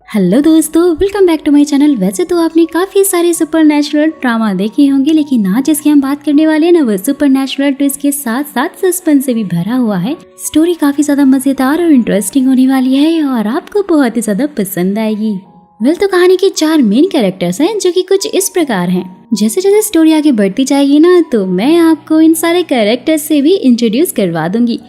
Hello दोस्तों, welcome back to my channel. वैसे तो आपने काफी सारे सुपरनैचुरल ड्रामा देखे होंगे, लेकिन आज जिसकी हम बात करने वाले हैं ना, वो सुपरनैचुरल ट्विस्ट के साथ साथ सस्पेंस से भी भरा हुआ है। स्टोरी काफी ज्यादा मजेदार और इंटरेस्टिंग होने वाली है और आपको बहुत ही ज्यादा पसंद आएगी। तो कहानी के 4 मेन कैरेक्टर्स हैं जो कि कुछ इस प्रकार हैं। जैसे जैसे स्टोरी आगे बढ़ती जाएगी ना, तो मैं आपको इन सारे कैरेक्टर्स से भी इंट्रोड्यूस करवा दूंगी।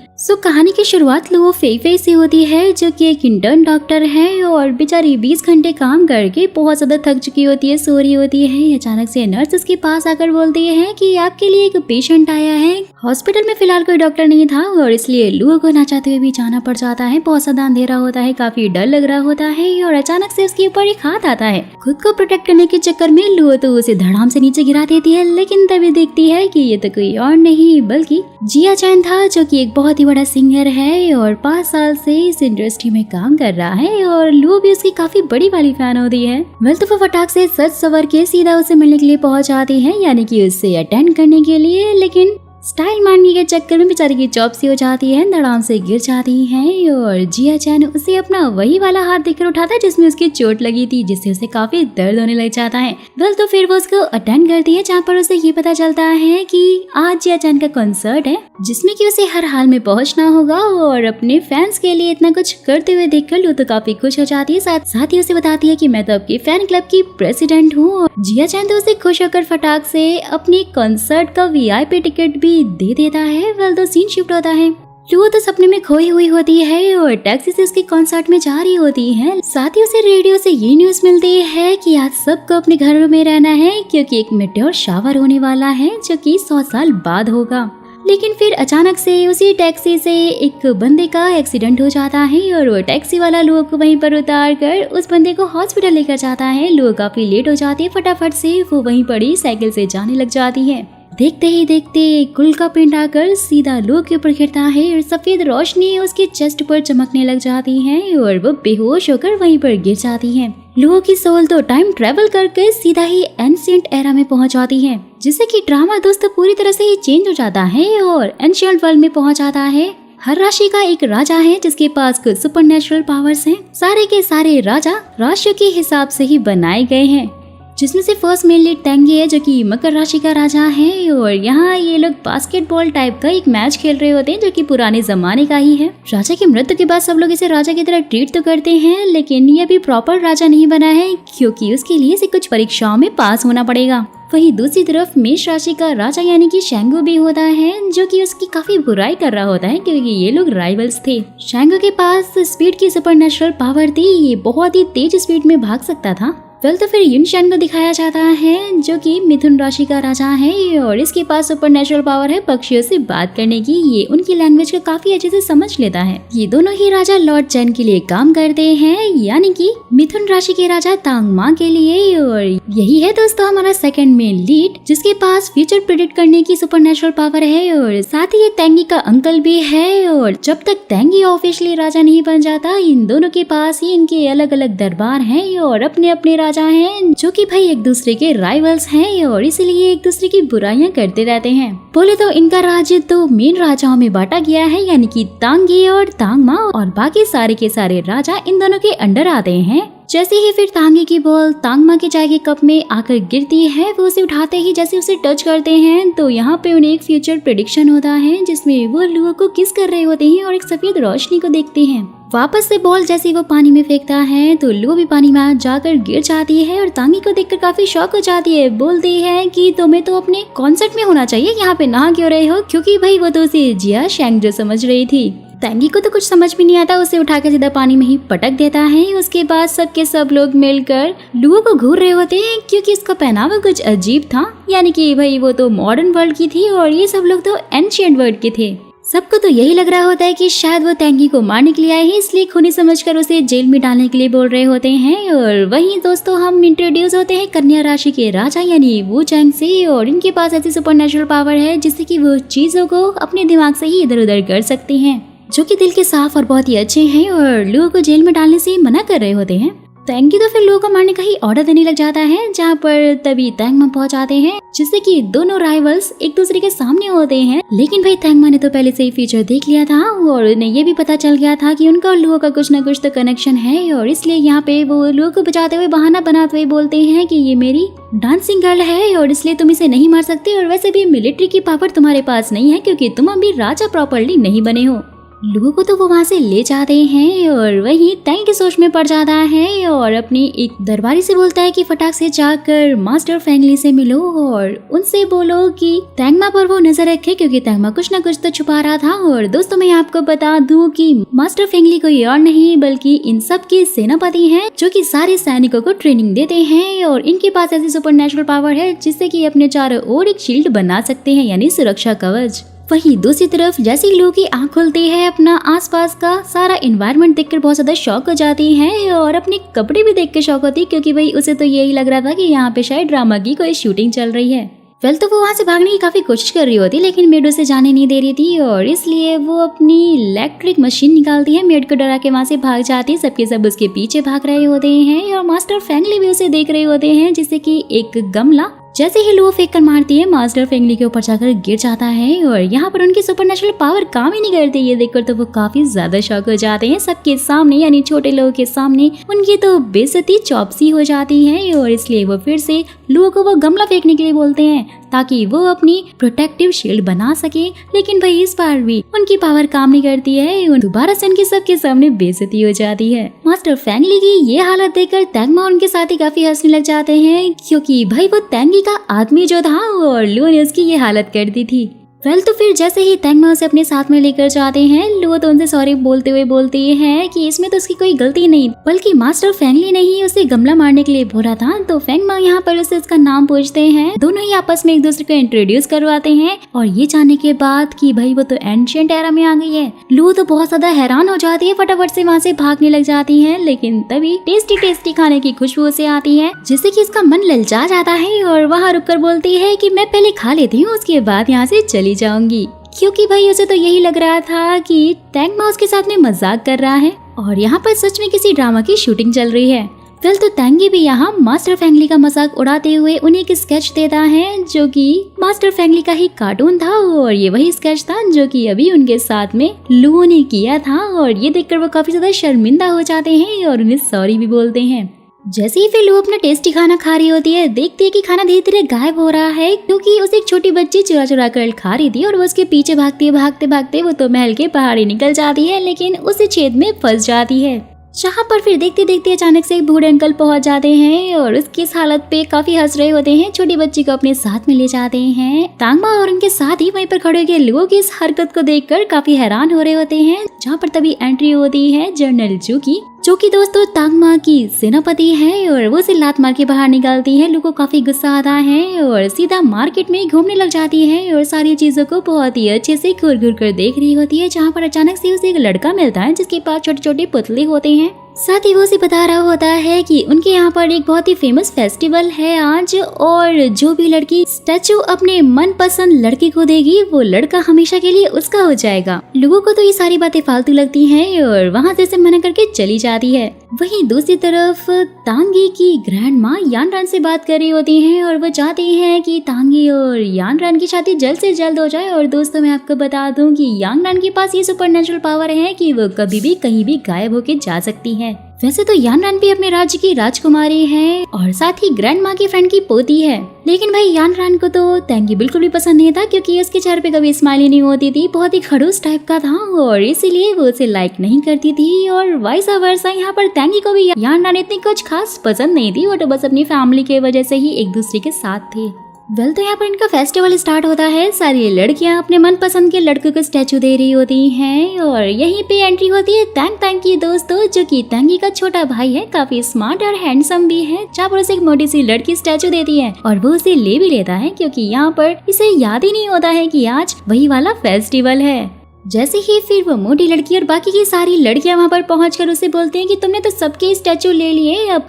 कहानी की शुरुआत लो फेई फेई से होती है, जो कि एक इंटर्न डॉक्टर है और बेचारी 20 घंटे काम करके बहुत ज्यादा थक चुकी होती है, सो रही होती है। अचानक से नर्स उसके पास आकर बोलती है कि आपके लिए एक पेशेंट आया है। हॉस्पिटल में फिलहाल कोई डॉक्टर नहीं था और इसलिए लुओ को ना चाहते हुए भी जाना पड़ जाता है। बहुत ज्यादा अंधेरा होता है, काफी डर लग रहा होता है और अचानक से उसके ऊपर एक हाथ आता है। खुद को प्रोटेक्ट करने के चक्कर में लुओ तो उसे धड़ाम से नीचे गिरा देती है, लेकिन तभी देखती है कि ये तो कोई और नहीं बल्कि जिया चैन था, जो कि एक बहुत ही बड़ा सिंगर है और 5 साल से इस इंडस्ट्री में काम कर रहा है और लुओ भी उसकी काफी बड़ी वाली फैन होती है। तो वो फटाक से सच सवर के सीधा उसे मिलने के लिए पहुंच जाती है, यानी कि उससे अटेंड करने के लिए। लेकिन स्टाइल मारने के चक्कर में बेचारी की चॉपसी हो जाती है, धड़ाम से गिर जाती है और जिया चैन उसे अपना वही वाला हाथ देकर उठाता है जिसमें उसकी चोट लगी थी, जिससे उसे काफी दर्द होने लग जाता है। तो फिर वो उसको अटेंड करती है, जहाँ पर उसे ये पता चलता है कि आज जिया चैन का कॉन्सर्ट है, जिसमें कि उसे हर हाल में पहुंचना होगा और अपने फैंस के लिए इतना कुछ करते हुए देखकर लू तो काफी खुश हो जाती है। साथ ही उसे बताती है कि मैं तो आपकी फैन क्लब की प्रेसिडेंट हूँ। और जिया चैन तो उसे खुश होकर फटाक से अपनी कॉन्सर्ट का VIP टिकट भी दे देता है। तो सीन शिफ्ट होता है। लुओ तो सपने में खोई हुई होती है और टैक्सी से उसके कॉन्सर्ट में जा रही होती है। साथ ही उसे रेडियो से ये न्यूज मिलती है कि आज सबको अपने घरों में रहना है, क्योंकि एक मेटेओर शावर होने वाला है जो कि 100 साल बाद होगा। लेकिन फिर अचानक से उसी टैक्सी से एक बंदे का एक्सीडेंट हो जाता है और वो टैक्सी वाला लुओ को वहीं पर उतार कर उस बंदे को हॉस्पिटल लेकर जाता है। लुओ काफी लेट हो जाती है, फटाफट से वो वहीं पड़ी साइकिल से जाने लग जाती है। देखते ही देखते कुल का पिंड आकर सीधा लुओ के ऊपर गिरता है और सफेद रोशनी उसके चेस्ट पर चमकने लग जाती है और वो बेहोश होकर वहीं पर गिर जाती है। लुओ की सोल तो टाइम ट्रेवल करके सीधा ही एंशिएंट एरा में पहुंच जाती है, जिससे कि ड्रामा दोस्तों पूरी तरह से ही चेंज हो जाता है और एंशिएंट वर्ल्ड में पहुंच जाता है। हर राशि का एक राजा है जिसके पास कुछ सुपरनैचुरल पावर्स हैं। सारे के सारे राजा राशियों के हिसाब से ही बनाए गए हैं, जिसमें से फर्स्ट मेन लीड तेंगी है, जो कि मकर राशि का राजा है। और यहाँ ये लोग बास्केटबॉल टाइप का एक मैच खेल रहे होते हैं, जो कि पुराने जमाने का ही है। राजा की मृत्यु के बाद सब लोग इसे राजा की तरह ट्रीट तो करते हैं, लेकिन ये अभी प्रॉपर राजा नहीं बना है, क्योंकि उसके लिए इसे कुछ परीक्षाओं में पास होना पड़ेगा। वहीं दूसरी तरफ मेष राशि का राजा यानी कि शैंगो भी होता है, जो कि उसकी काफी बुराई कर रहा होता है, क्योंकि ये लोग राइवल्स थे। शैंगो के पास स्पीड की सुपरनैचुरल पावर थी, ये बहुत ही तेज स्पीड में भाग सकता था। तो फिर युनशैन को दिखाया जाता है, जो कि मिथुन राशि का राजा है और इसके पास सुपरनैचुरल पावर है पक्षियों से बात करने की। ये उनकी लैंग्वेज को काफी अच्छे से समझ लेता है। ये दोनों ही राजा लॉर्ड चैन के लिए काम करते हैं, यानी कि मिथुन राशि के राजा तांग मा के लिए। और यही है दोस्तों हमारा सेकंड मेन लीड, जिसके पास फ्यूचर प्रेडिक्ट करने की सुपरनैचुरल पावर है और साथ ही ये तेंगी का अंकल भी है। और जब तक तेंगी ऑफिशियली राजा नहीं बन जाता, इन दोनों के पास ही इनके अलग अलग दरबार हैं और अपने अपने राजा हैं, जो कि भाई एक दूसरे के राइवल्स हैं और इसीलिए एक दूसरे की बुराइयां करते रहते हैं। बोले तो इनका राज्य तो मेन राजाओं में बांटा गया है, यानी कि तांगी और तांग मा, और बाकी सारे के सारे राजा इन दोनों के अंडर आते हैं। जैसे ही फिर तांगी की बॉल तांग मा के चाय के कप में आकर गिरती है, वो उसे उठाते ही जैसे उसे टच करते हैं, तो यहाँ पे उन्हें एक फ्यूचर प्रेडिक्शन होता है, जिसमें वो लुओ को किस कर रहे होते हैं और एक सफेद रोशनी को देखते हैं। वापस से बॉल जैसे वो पानी में फेंकता है, तो लुओ भी पानी में जाकर गिर जाती है और तांगी को देखकर काफी शॉक हो जाती है। बोलती है कि तुम्हें तो अपने कॉन्सर्ट में होना चाहिए, यहाँ पे नहा क्यों रहे हो, क्योंकि भाई वो तो उसे जिया शैंग जो समझ रही थी। तेंगी को तो कुछ समझ भी नहीं आता, उसे उठा के सीधा पानी में ही पटक देता है। उसके बाद सबके सब लोग मिलकर लुओ को घूर रहे होते हैं, क्योंकि इसका पहनावा कुछ अजीब था, यानी कि भाई वो तो मॉडर्न वर्ल्ड की थी और ये सब लोग तो एंशिएंट वर्ल्ड के थे। सबको तो यही लग रहा होता है कि शायद वो तेंगी को मारने के लिए आए हैं, इसलिए खूनी समझकर उसे जेल में डालने के लिए बोल रहे होते हैं। और वहीं दोस्तों हम इंट्रोड्यूस होते हैं कन्या राशि के राजा यानी वू चैंग से, और इनके पास ऐसी सुपरनैचुरल पावर है जिससे कि वो चीजों को अपने दिमाग से ही इधर उधर कर सकते हैं, जो कि दिल के साफ और बहुत ही अच्छे हैं और लुओ को जेल में डालने से मना कर रहे होते हैं। तैंगी तो फिर लोगों को मारने का ही ऑर्डर देने लग जाता है, जहाँ पर तभी तैंगमा पहुंच जाते हैं, जिससे कि दोनों राइवल्स एक दूसरे के सामने होते हैं। लेकिन भाई तैंगमा ने तो पहले से ही फीचर देख लिया था और उन्हें ये भी पता चल गया था कि उनका और लुओ का कुछ न कुछ तो कनेक्शन है, और इसलिए यहाँ पे वो लुओ को बचाते हुए बहाना बनाते हुए बोलते हैं कि ये मेरी डांसिंग गर्ल है और इसलिए तुम इसे नहीं मार सकते, और वैसे भी मिलिट्री की पावर तुम्हारे पास नहीं है क्योंकि तुम अभी राजा प्रॉपर्ली नहीं बने हो। लुओ को तो वो वहाँ से ले जाते हैं और वही तैंग की सोच में पड़ जाता है और अपनी एक दरबारी से बोलता है कि फटाक से जाकर मास्टर फेंगली से मिलो और उनसे बोलो कि तैंगमा पर वो नजर रखे, क्योंकि तैंगमा कुछ न कुछ तो छुपा रहा था। और दोस्तों मैं आपको बता दूं कि मास्टर फेंगली कोई और नहीं बल्कि इन सब के सेनापति हैं, जो कि सारे सैनिकों को ट्रेनिंग देते हैं और इनके पास ऐसी सुपरनैचुरल पावर है जिससे कि अपने चारों ओर एक शील्ड बना सकते हैं, यानी सुरक्षा कवच। वहीं दूसरी तरफ जैसे ही लुओ की आंख खुलती है, अपना आसपास का सारा एनवायरनमेंट देखकर बहुत ज्यादा शॉक हो जाती है और अपने कपड़े भी देख कर शॉक होती है, क्योंकि भाई उसे तो यही लग रहा था कि यहाँ पे शायद ड्रामा की कोई शूटिंग चल रही है। वेल तो वो वहाँ से भागने की काफी कोशिश कर रही होती, लेकिन मेड उसे जाने नहीं दे रही थी और इसलिए वो अपनी इलेक्ट्रिक मशीन निकालती है, मेड को डरा के वहाँ से भाग जाती है। सबके सब उसके पीछे भाग रहे होते हैं और मास्टर फेंगली भी उसे देख रहे होते हैं, जिससे कि एक गमला जैसे ही लुओ फेंक कर मारती है मास्टर फेंगली के ऊपर जाकर गिर जाता है और यहाँ पर उनकी सुपरनैचुरल पावर काम ही नहीं करती। ये देखकर तो वो काफी ज्यादा शॉक हो जाते हैं सबके सामने, यानी छोटे लोगों के सामने उनकी तो बेइज्जती चौपसी हो जाती है और इसलिए वो फिर से लुओ को वो गमला फेंकने के लिए बोलते हैं ताकि वो अपनी प्रोटेक्टिव शील्ड बना सके। लेकिन भाई इस बार भी उनकी पावर काम नहीं करती है, दोबारा से उनके सबके सामने बेइज्जती हो जाती है। मास्टर फेंगली की ये हालत देखकर तैंगमा उनके साथ ही काफी हंसने लग जाते हैं, क्योंकि भाई वो तैंगी का आदमी जो था और लुओ ने उसकी ये हालत कर दी थी। वेल तो फिर जैसे ही तैंगमा उसे अपने साथ में लेकर जाते हैं, लुओ तो उनसे सॉरी बोलते हुए बोलती है कि इसमें तो उसकी कोई गलती नहीं, बल्कि मास्टर फेंगली ने ही उसे गमला मारने के लिए बोला था। तो फेंगमा यहाँ पर उसे उसका नाम पूछते हैं, दोनों ही आपस में एक दूसरे को इंट्रोड्यूस करवाते हैं और ये जानने के बाद कि भाई वो तो एंशिएंट एरा में आ गई है, लुओ तो बहुत ज्यादा हैरान हो जाती है, फटाफट से वहाँ से भागने लग जाती है। लेकिन तभी टेस्टी टेस्टी खाने की खुशबू उसे आती है, जिससे कि इसका मन ललचा जाता है और वहाँ रुककर बोलती है कि मैं पहले खा लेती हूँ, उसके बाद यहाँ से चली जाऊंगी, क्योंकि भाई उसे तो यही लग रहा था कि तैंगमा उसके साथ में मजाक कर रहा है और यहाँ पर सच में किसी ड्रामा की शूटिंग चल रही है। वेल तो तैंगी भी यहाँ मास्टर फेंगली का मजाक उड़ाते हुए उन्हें एक स्केच देता है, जो कि मास्टर फेंगली का ही कार्टून था और ये वही स्केच था जो कि अभी उनके साथ में लुओ ने किया था। और ये देखकर वो काफी ज्यादा शर्मिंदा हो जाते हैं और उन्हें सॉरी भी बोलते हैं। जैसे ही फिर लुओ अपना टेस्टी खाना खा रही होती है, देखती है कि खाना धीरे धीरे गायब हो रहा है, क्योंकि उसे एक छोटी बच्ची चुरा चुरा कर खा रही थी और वो उसके पीछे भागती है। भागते भागते वो तो महल के बाहर ही निकल जाती है, लेकिन उसे छेद में फंस जाती है, जहाँ पर फिर देखते देखते अचानक से एक बूढ़े अंकल पहुंच जाते हैं और उसकी इस हालत पे काफी हंस रहे होते हैं। छोटी बच्ची को अपने साथ में ले जाते हैं। तैंगमा और उनके साथ ही वहीं पर खड़े होकर लुओ की इस हरकत को देखकर काफी हैरान हो रहे होते हैं, जहाँ पर तभी एंट्री होती है जनरल जू की, जो कि दोस्तों तैंगमा की सेनापति है और वो उसे लात मार के बाहर निकालती है। लुओ को काफी गुस्सा आता है और सीधा मार्केट में घूमने लग जाती है और सारी चीजों को बहुत ही अच्छे से घूर घूर कर देख रही होती है, जहाँ पर अचानक से उसे एक लड़का मिलता है जिसके पास छोटे छोटे पुतले होते हैं। साथ ही वो उसे बता रहा होता है कि उनके यहाँ पर एक बहुत ही फेमस फेस्टिवल है आज, और जो भी लड़की स्टैचू अपने मनपसंद लड़के को देगी वो लड़का हमेशा के लिए उसका हो जाएगा। लोगों को तो ये सारी बातें फालतू लगती हैं और वहाँ से मना करके चली जाती है। वहीं दूसरी तरफ तांगी की ग्रैंड माँ यानरान से बात कर रही होती हैं और वो चाहती हैं कि तांगी और यानरान की शादी जल्द से जल्द हो जाए। और दोस्तों मैं आपको बता दूं कि यानरान के पास ये सुपरनेचुरल पावर है कि वो कभी भी कहीं भी गायब होके जा सकती है। वैसे तो यानरान भी अपने राज्य की राजकुमारी है और साथ ही ग्रैंड माँ की फ्रेंड की पोती है, लेकिन भाई यानरान को तो तांगी बिल्कुल भी पसंद नहीं था, क्योंकि उसके चेहरे पे कभी स्माइल ही नहीं होती थी, बहुत ही खड़ूस टाइप का था और इसीलिए वो उसे लाइक नहीं करती थी। और वाइस वर्सा यहाँ पर तांगी को भी यानरान इतनी कुछ खास पसंद नहीं थी, वो तो बस अपनी फैमिली की वजह से ही एक दूसरे के साथ थे। वेल तो यहाँ पर इनका फेस्टिवल स्टार्ट होता है। सारी लड़कियां अपने मनपसंद के लड़कों को स्टैचू दे रही होती हैं और यहीं पे एंट्री होती है तांग की दोस्तों, जो कि तांगी का छोटा भाई है, काफी स्मार्ट और हैंडसम भी है, जहाँ पर उसे एक मोटी सी लड़की स्टैचू देती है और वो उसे ले भी लेता है, क्योंकि यहाँ पर इसे याद ही नहीं होता है कि आज वही वाला फेस्टिवल है। जैसे ही फिर वो मोटी लड़की और बाकी की सारी लड़कियां वहाँ पर पहुंचकर उसे बोलते हैं कि तुमने तो सबके स्टैचू ले लिए, अब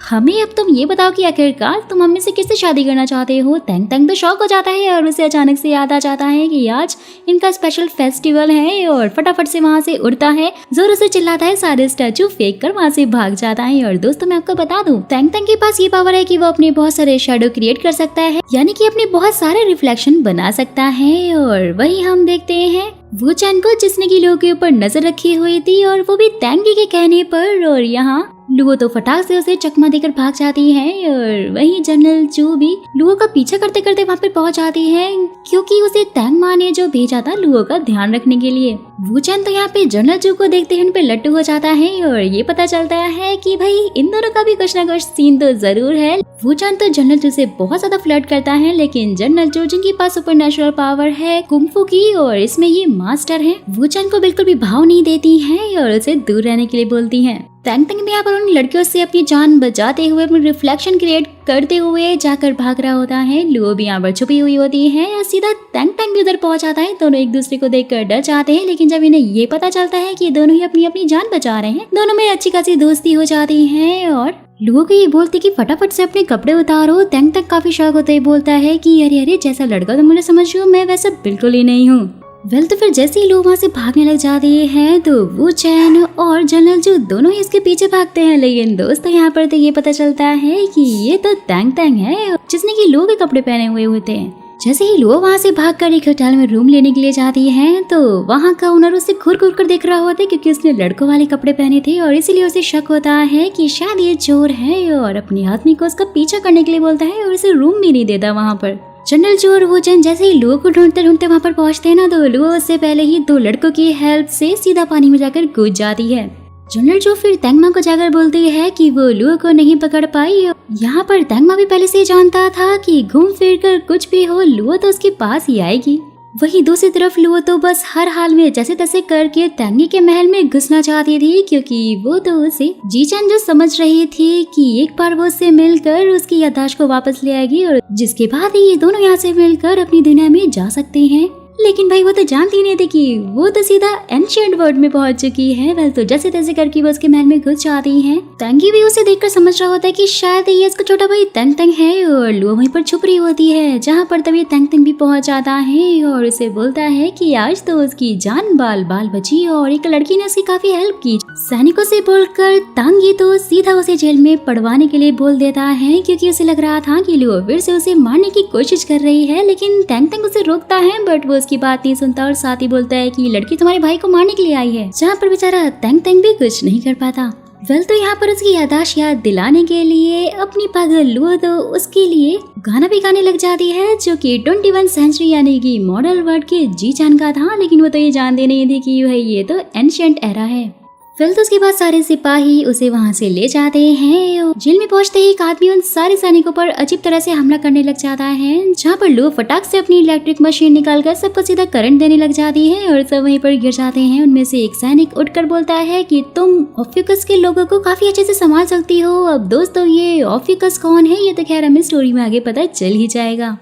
तुम ये बताओ कि आखिरकार तुम हम में से किससे शादी करना चाहते हो। तैंग तैंग तो शौक हो जाता है और उसे अचानक से याद आ जाता है कि आज इनका स्पेशल फेस्टिवल है और फटाफट से वहाँ से उड़ता है, जोरों से चिल्लाता है, सारे स्टैचू फेंक कर वहाँ से भाग जाता है। और दोस्तों मैं आपको बता दूं, तैंग तैंग के पास ये पावर है कि वो अपने बहुत सारे शैडो क्रिएट कर सकता है, यानी कि अपने बहुत सारे रिफ्लेक्शन बना सकता है। और वही हम देखते हैं वो चैन को, जिसने की लोगों के ऊपर नजर रखी हुई थी और वो भी तैंगी के कहने पर। और यहाँ लुओ तो फटाक से उसे चकमा देकर भाग जाती है और वहीं जनरल चू भी लुओ का पीछा करते करते वहाँ पे पहुँच जाती है, क्योंकि उसे तैंग माँ ने जो भेजा था लुओ का ध्यान रखने के लिए। वो चैन तो यहाँ पे जनरल चू को देखते ही उन पे लट्टू हो जाता है और ये पता चलता है कि भाई इन दोनों का भी कुछ ना कुछ सीन तो जरूर है। वो चैन तो जनरल चू से बहुत ज्यादा फ्लर्ट करता है, लेकिन जनरल चू जिनके पास सुपरनैचुरल पावर है कुंफू की और इसमें ये मास्टर है, वो चैन को बिल्कुल भी भाव नहीं देती है और उसे दूर रहने के लिए बोलती है। तैंग तैंग भी यहाँ पर उन लड़कियों से अपनी जान बचाते हुए, अपनी रिफ्लेक्शन क्रिएट करते हुए जाकर भाग रहा होता है। लुओ भी यहाँ पर छुपी हुई होती है और सीधा तैंग तैंग भी उधर पहुंच जाता है। दोनों एक दूसरे को देखकर डर जाते हैं, लेकिन जब इन्हें ये पता चलता है कि दोनों ही अपनी अपनी जान बचा रहे हैं, दोनों में अच्छी खासी दोस्ती हो जाती है। और लुओ को ये बोलते कि फटाफट से अपने कपड़े उतारो। तैंग तैंग काफी शौक होते ही बोलता है कि अरे अरे, जैसा लड़का तो मुझे समझ रही हूँ, मैं वैसा बिल्कुल ही नहीं हूँ। तो फिर जैसे ही लोग वहाँ से भागने लग जाते हैं तो वो चैन और जनरल जो दोनों ही इसके पीछे भागते हैं, लेकिन दोस्तों यहाँ पर तो ये पता चलता है कि ये तो तैंग तैंग है, जिसने कि लुओ के कपड़े पहने हुए होते हैं। जैसे ही लुओ वहाँ से भागकर एक होटल में रूम लेने के लिए जाती है तो वहाँ का ओनर उसे घूर घूर कर देख रहा होता है, क्योंकि उसने लड़कों वाले कपड़े पहने थे और इसीलिए उसे शक होता है कि शायद ये चोर है और अपनी आदमी को उसका पीछा करने के लिए बोलता है और उसे रूम भी नहीं देता वहाँ पर। जनरल चोर वो जन जैसे ही लुओ को ढूंढते ढूंढते वहाँ पर पहुँचते हैं ना, तो लुओ उससे पहले ही दो लड़कों की हेल्प से सीधा पानी में जाकर कूद जाती है। जनरल चो फिर तैंग माँ को जाकर बोलती है कि वो लुओ को नहीं पकड़ पाई। यहाँ पर तैंग माँ भी पहले से जानता था कि घूम फिर कर कुछ भी हो लुओ तो उसके पास ही आएगी। वहीं दूसरी तरफ लुओ तो बस हर हाल में जैसे तैसे करके तैंगी के महल में घुसना चाहती थी, क्योंकि वो तो उसे जीचन जो समझ रही थी कि एक बार वो उससे मिलकर उसकी याददाश्त को वापस ले आएगी और जिसके बाद ही ये दोनों यहाँ से मिलकर अपनी दुनिया में जा सकते हैं। लेकिन भाई वो तो जानती नहीं थी कि वो तो सीधा एंशिएंट वर्ल्ड में पहुंच चुकी है। तो जैसे तैसे करके वो उसके महल में घुस जाती है। तैंगी भी उसे देखकर समझ रहा होता है कि शायद ये इसका छोटा भाई तैंग तैंग है और लुओ वहीं पर छुप रही होती है, जहाँ पर तभी तैंग तैंग भी पहुंच जाता है और उसे बोलता है कि आज तो उसकी जान बाल बाल बची और एक लड़की ने उसकी काफी हेल्प की। सैनिकों से बोलकर तांगी तो सीधा उसे जेल में पड़वाने के लिए बोल देता है, क्योंकि उसे लग रहा था कि लुओ फिर से उसे मारने की कोशिश कर रही है। लेकिन तैंग तैंग उसे रोकता है, बट वो की बात नहीं सुनता और साथ ही बोलता है कि लड़की तुम्हारे भाई को मारने के लिए आई है, जहाँ पर बेचारा तैंग तैंग भी कुछ नहीं कर पाता। तो यहाँ पर उसकी याददाश्त याद दिलाने के लिए अपनी पागल लुओ तो उसके लिए गाना भी गाने लग जाती है, जो कि 21 सेंचुरी यानी कि मॉडल वर्ल्ड के जीचान का था। लेकिन वो तो ये जानते नहीं थे कि भाई ये तो एंशिएंट एरा है। तो उसके बाद सारे सिपाही उसे वहाँ से ले जाते हैं। जेल में पहुंचते ही एक आदमी उन सारे सैनिकों पर अजीब तरह से हमला करने लग जाता है, जहाँ पर लुओ फटाक से अपनी इलेक्ट्रिक मशीन निकालकर सबको सीधा करंट देने लग जाती है और सब वहीं पर गिर जाते हैं। उनमें से एक सैनिक उठकर बोलता है कि तुम ऑफ्यूकस के लोगों को काफी अच्छे से संभाल सकती हो। अब दोस्तों ये ऑफ्यूकस कौन है ये तो खैर हमें स्टोरी में आगे पता चल ही जाएगा।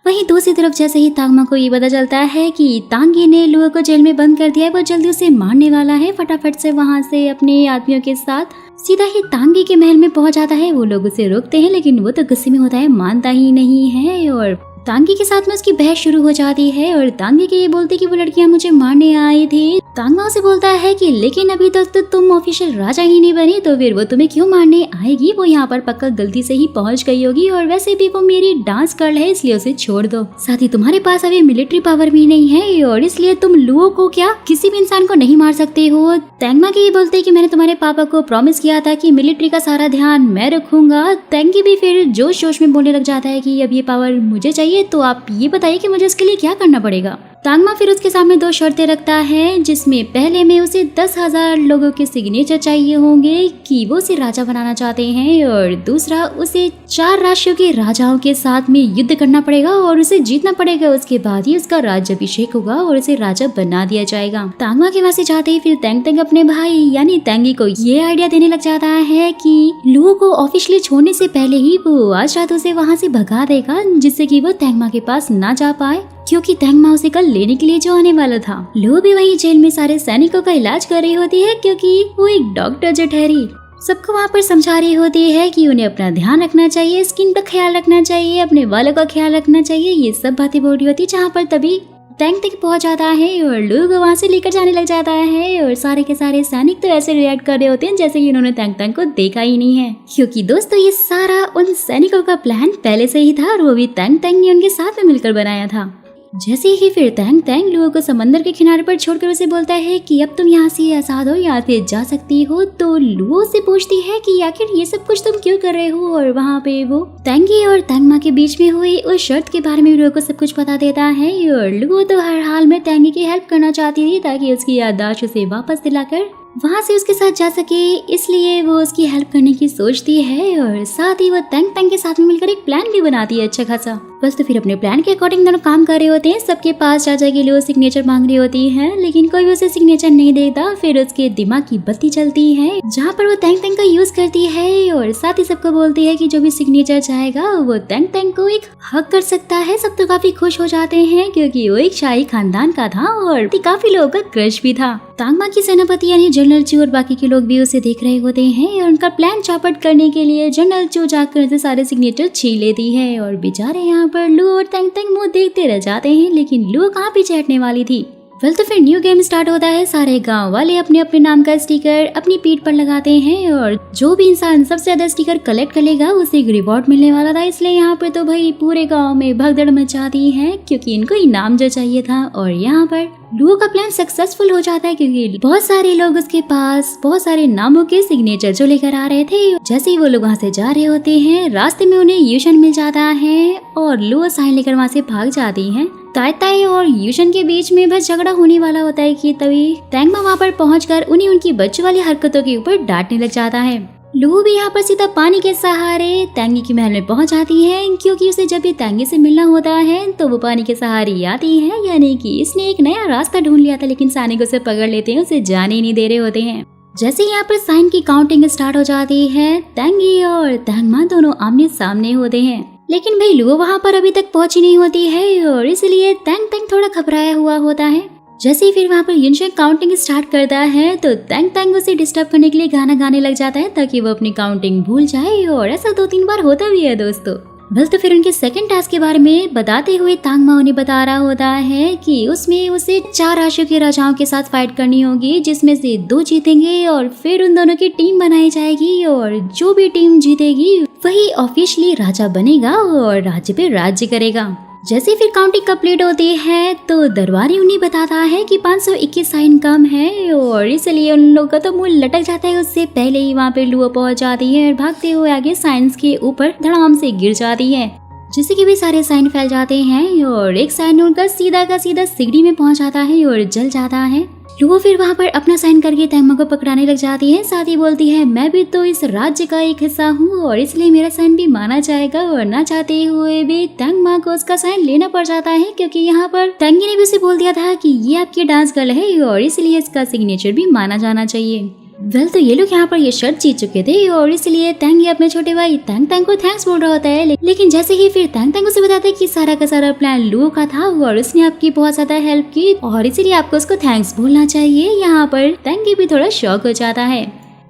वहीं दूसरी तरफ जैसे ही तांगमा को ये पता चलता है कि तांगी ने लुओ को जेल में बंद कर दिया है, वो जल्दी उसे मारने वाला है, फटाफट से वहां से अपने आदमियों के साथ सीधा ही तांगी के महल में पहुंच जाता है। वो लोग उसे रोकते हैं, लेकिन वो तो गुस्से में होता है, मानता ही नहीं है और तांगी के साथ में उसकी बहस शुरू हो जाती है। और तांगी के ये बोलते कि वो लड़कियां मुझे मारने आई थी। तांगा उसे बोलता है कि लेकिन अभी तक तो तुम ऑफिशियल राजा ही नहीं बनी, तो फिर वो तुम्हें क्यों मारने आएगी? वो यहाँ पर पक्का गलती से ही पहुंच गई होगी और वैसे भी वो मेरी डांस गर्ल है, इसलिए उसे छोड़ दो। साथ ही तुम्हारे पास अभी मिलिट्री पावर भी नहीं है और इसलिए तुम लुओ को क्या किसी भी इंसान को नहीं मार सकते हो। तैंगमा के ये बोलते कि मैंने तुम्हारे पापा को प्रॉमिस किया था कि मिलिट्री का सारा ध्यान मैं रखूंगा। तैंगी भी फिर जोश जोश में बोलने लग जाता है कि अब ये पावर मुझे चाहिए, तो आप ये बताइए कि मुझे इसके लिए क्या करना पड़ेगा। तांगमा फिर उसके सामने 2 शर्तें रखता है, जिसमें पहले में उसे 10,000 लोगों के सिग्नेचर चाहिए होंगे कि वो उसे राजा बनाना चाहते हैं, और दूसरा उसे 4 राष्ट्रों के राजाओं के साथ में युद्ध करना पड़ेगा और उसे जीतना पड़ेगा। उसके बाद ही उसका राज्याभिषेक होगा और उसे राजा बना दिया जाएगा। तांगमा के वहां से जाते ही फिर तैंग तैंग अपने भाई यानी तैंगी को ये आइडिया देने लग जाता है कि लुओ को ऑफिशियली छोड़ने से पहले ही वो आज रात उसे वहाँ से भगा देगा, जिससे कि वो तैंगमा के पास ना जा पाए, क्योंकि तैंग मा उसे कल लेने के लिए जो आने वाला था। लुओ भी वहीं जेल में सारे सैनिकों का इलाज कर रही होती है क्योंकि वो एक डॉक्टर जो ठहरी सबको वहाँ पर समझा रही होती है कि उन्हें अपना ध्यान रखना चाहिए, स्किन का ख्याल रखना चाहिए, अपने बालों का ख्याल रखना चाहिए। ये सब बातें बोल रही होती है जहाँ पर तभी टैंक तक पहुंच जाता है और लोग वहाँ से लेकर जाने लग जाता है और सारे के सारे सैनिक तो ऐसे रिएक्ट कर रहे होते हैं जैसे कि उन्होंने टैंक को देखा ही नहीं है, क्योंकि दोस्तों ये सारा उन सैनिकों का प्लान पहले से ही था और वो भी टैंक ने उनके साथ में मिलकर बनाया था। जैसे ही फिर टैंक लोगों को समंदर के किनारे पर छोड़कर उसे बोलता है कि अब तुम यहाँ से आजाद हो, यहाँ से जा सकती हो, तो लुओ से पूछती है कि आखिर ये सब कुछ तुम क्यों कर रहे हो। और वहाँ पे वो टैंगी और टैंगमा के बीच में हुई उस शर्त के बारे में लुओ को सब कुछ बता देता है और लुओ तो हर हाल में टैंगी की हेल्प करना चाहती थी ताकि उसकी याददाश्त उसे वापस दिलाकर वहाँ से उसके साथ जा सके, इसलिए वो उसकी हेल्प करने की सोचती है और साथ ही वो टैंग के साथ में मिलकर एक प्लान भी बनाती है अच्छा खासा। बस तो फिर अपने प्लान के अकॉर्डिंग दोनों काम कर रहे होते हैं। सबके पास चाचा के लिए सिग्नेचर मांग रही होती है लेकिन कोई उसे सिग्नेचर नहीं देता। फिर उसके दिमाग की बत्ती चलती है जहाँ पर वो टैंग का यूज करती है और साथ ही सबको बोलती है कि जो भी सिग्नेचर चाहेगा वो टैंग को एक हक कर सकता है। सब तो काफी खुश हो जाते हैं क्योंकि वो एक शाही खानदान का था और काफी लोगों का क्रश भी था। तांगमा की सेनापति यानी जनरल चू और बाकी के लोग भी उसे देख रहे होते हैं और उनका प्लान चौपट करने के लिए जनरल चू जाकर उसे सारे सिग्नेचर छीन लेती है और बेचारे यहाँ पर लुओ और टैंग मुंह देखते रह जाते हैं। लेकिन लुओ कहाँ पीछे हटने वाली थी। वेल तो फिर न्यू गेम स्टार्ट होता है। सारे गांव वाले अपने अपने नाम का स्टिकर अपनी पीठ पर लगाते हैं और जो भी इंसान सबसे ज्यादा स्टिकर कलेक्ट करेगा उसे एक रिवॉर्ड मिलने वाला था। इसलिए यहाँ पे तो भाई पूरे गांव में भगदड़ मचाती है क्योंकि इनको इनाम जो चाहिए था। और यहाँ पर लुओ का प्लान सक्सेसफुल हो जाता है क्योंकि बहुत सारे लोग उसके पास बहुत सारे नामों के सिग्नेचर जो लेकर आ रहे थे। जैसे ही वो लोग वहाँ से जा रहे होते हैं रास्ते में उन्हें यूशन मिल जाता है और लुओ साइन लेकर वहाँ से भाग जाती है। ताई और यूशन के बीच में बस झगड़ा होने वाला होता है कि तभी टैंगमा वहाँ पर पहुंचकर उन्हें उनकी बच्चों वाली हरकतों के ऊपर डांटने लग जाता है। लुओ भी यहाँ पर सीधा पानी के सहारे टैंगी की महल में पहुंच जाती है क्योंकि उसे जब भी टैंगी से मिलना होता है तो वो पानी के सहारे आती है, यानी कि इसने एक नया रास्ता ढूंढ लिया था। लेकिन सैनिक उसे पकड़ लेते हैं, उसे जाने ही नहीं दे रहे होते हैं। जैसे यहाँ पर साइन की काउंटिंग स्टार्ट हो जाती है टैंगी और टैंगमा दोनों आमने सामने होते हैं। लेकिन भाई लुओ वहाँ पर अभी तक पहुंची नहीं होती है और इसलिए टैंग थोड़ा घबराया हुआ होता है। जैसे ही फिर वहाँ पर यूशन काउंटिंग स्टार्ट करता है तो टैंग उसे डिस्टर्ब करने के लिए गाना गाने लग जाता है ताकि वो अपनी काउंटिंग भूल जाए और ऐसा 2-3 बार होता भी है दोस्तों। बस तो फिर उनके सेकंड टास्क के बारे में बताते हुए तांगमा उन्हें बता रहा होता है कि उसमें उसे 4 राशियों के राजाओं के साथ फाइट करनी होगी जिसमें से 2 जीतेंगे और फिर उन दोनों की टीम बनाई जाएगी और जो भी टीम जीतेगी वही ऑफिशियली राजा बनेगा और राज्य पे राज्य करेगा। जैसे फिर काउंटिंग कंप्लीट होती है तो दरबारी उन्हें बताता है कि 521 साइन कम है और इसलिए उन लोगों का तो मुंह लटक जाता है। उससे पहले ही वहाँ पे लुओ पहुंच जाती है और भागते हुए आगे साइंस के ऊपर धड़ाम से गिर जाती है, जिससे कि भी सारे साइन फैल जाते हैं और एक साइन उनका सीधा का सीधा सिगड़ी में पहुंच जाता है और जल जाता है। लुओ फिर वहाँ पर अपना साइन करके टैंगमा को पकड़ाने लग जाती है। साथ ही बोलती है मैं भी तो इस राज्य का एक हिस्सा हूँ और इसलिए मेरा साइन भी माना जाएगा। और ना चाहते हुए भी टैंगमा को उसका साइन लेना पड़ जाता है क्योंकि यहाँ पर टैंगी ने भी उसे बोल दिया था कि ये आपकी डांस गर्ल है और इसलिए इसका सिग्नेचर भी माना जाना चाहिए। वेल तो ये लोग यहाँ पर ये शर्त जीत चुके थे और इसलिए टैंगी अपने छोटे भाई टैंग को थैंक्स बोल रहा होता है। लेकिन जैसे ही फिर टैंग उसे बताता है कि सारा का सारा प्लान लुओ का था और उसने आपकी बहुत ज्यादा हेल्प की और इसलिए आपको उसको थैंक्स बोलना चाहिए। यहाँ पर टैंगी भी थोड़ा शॉक हो जाता है।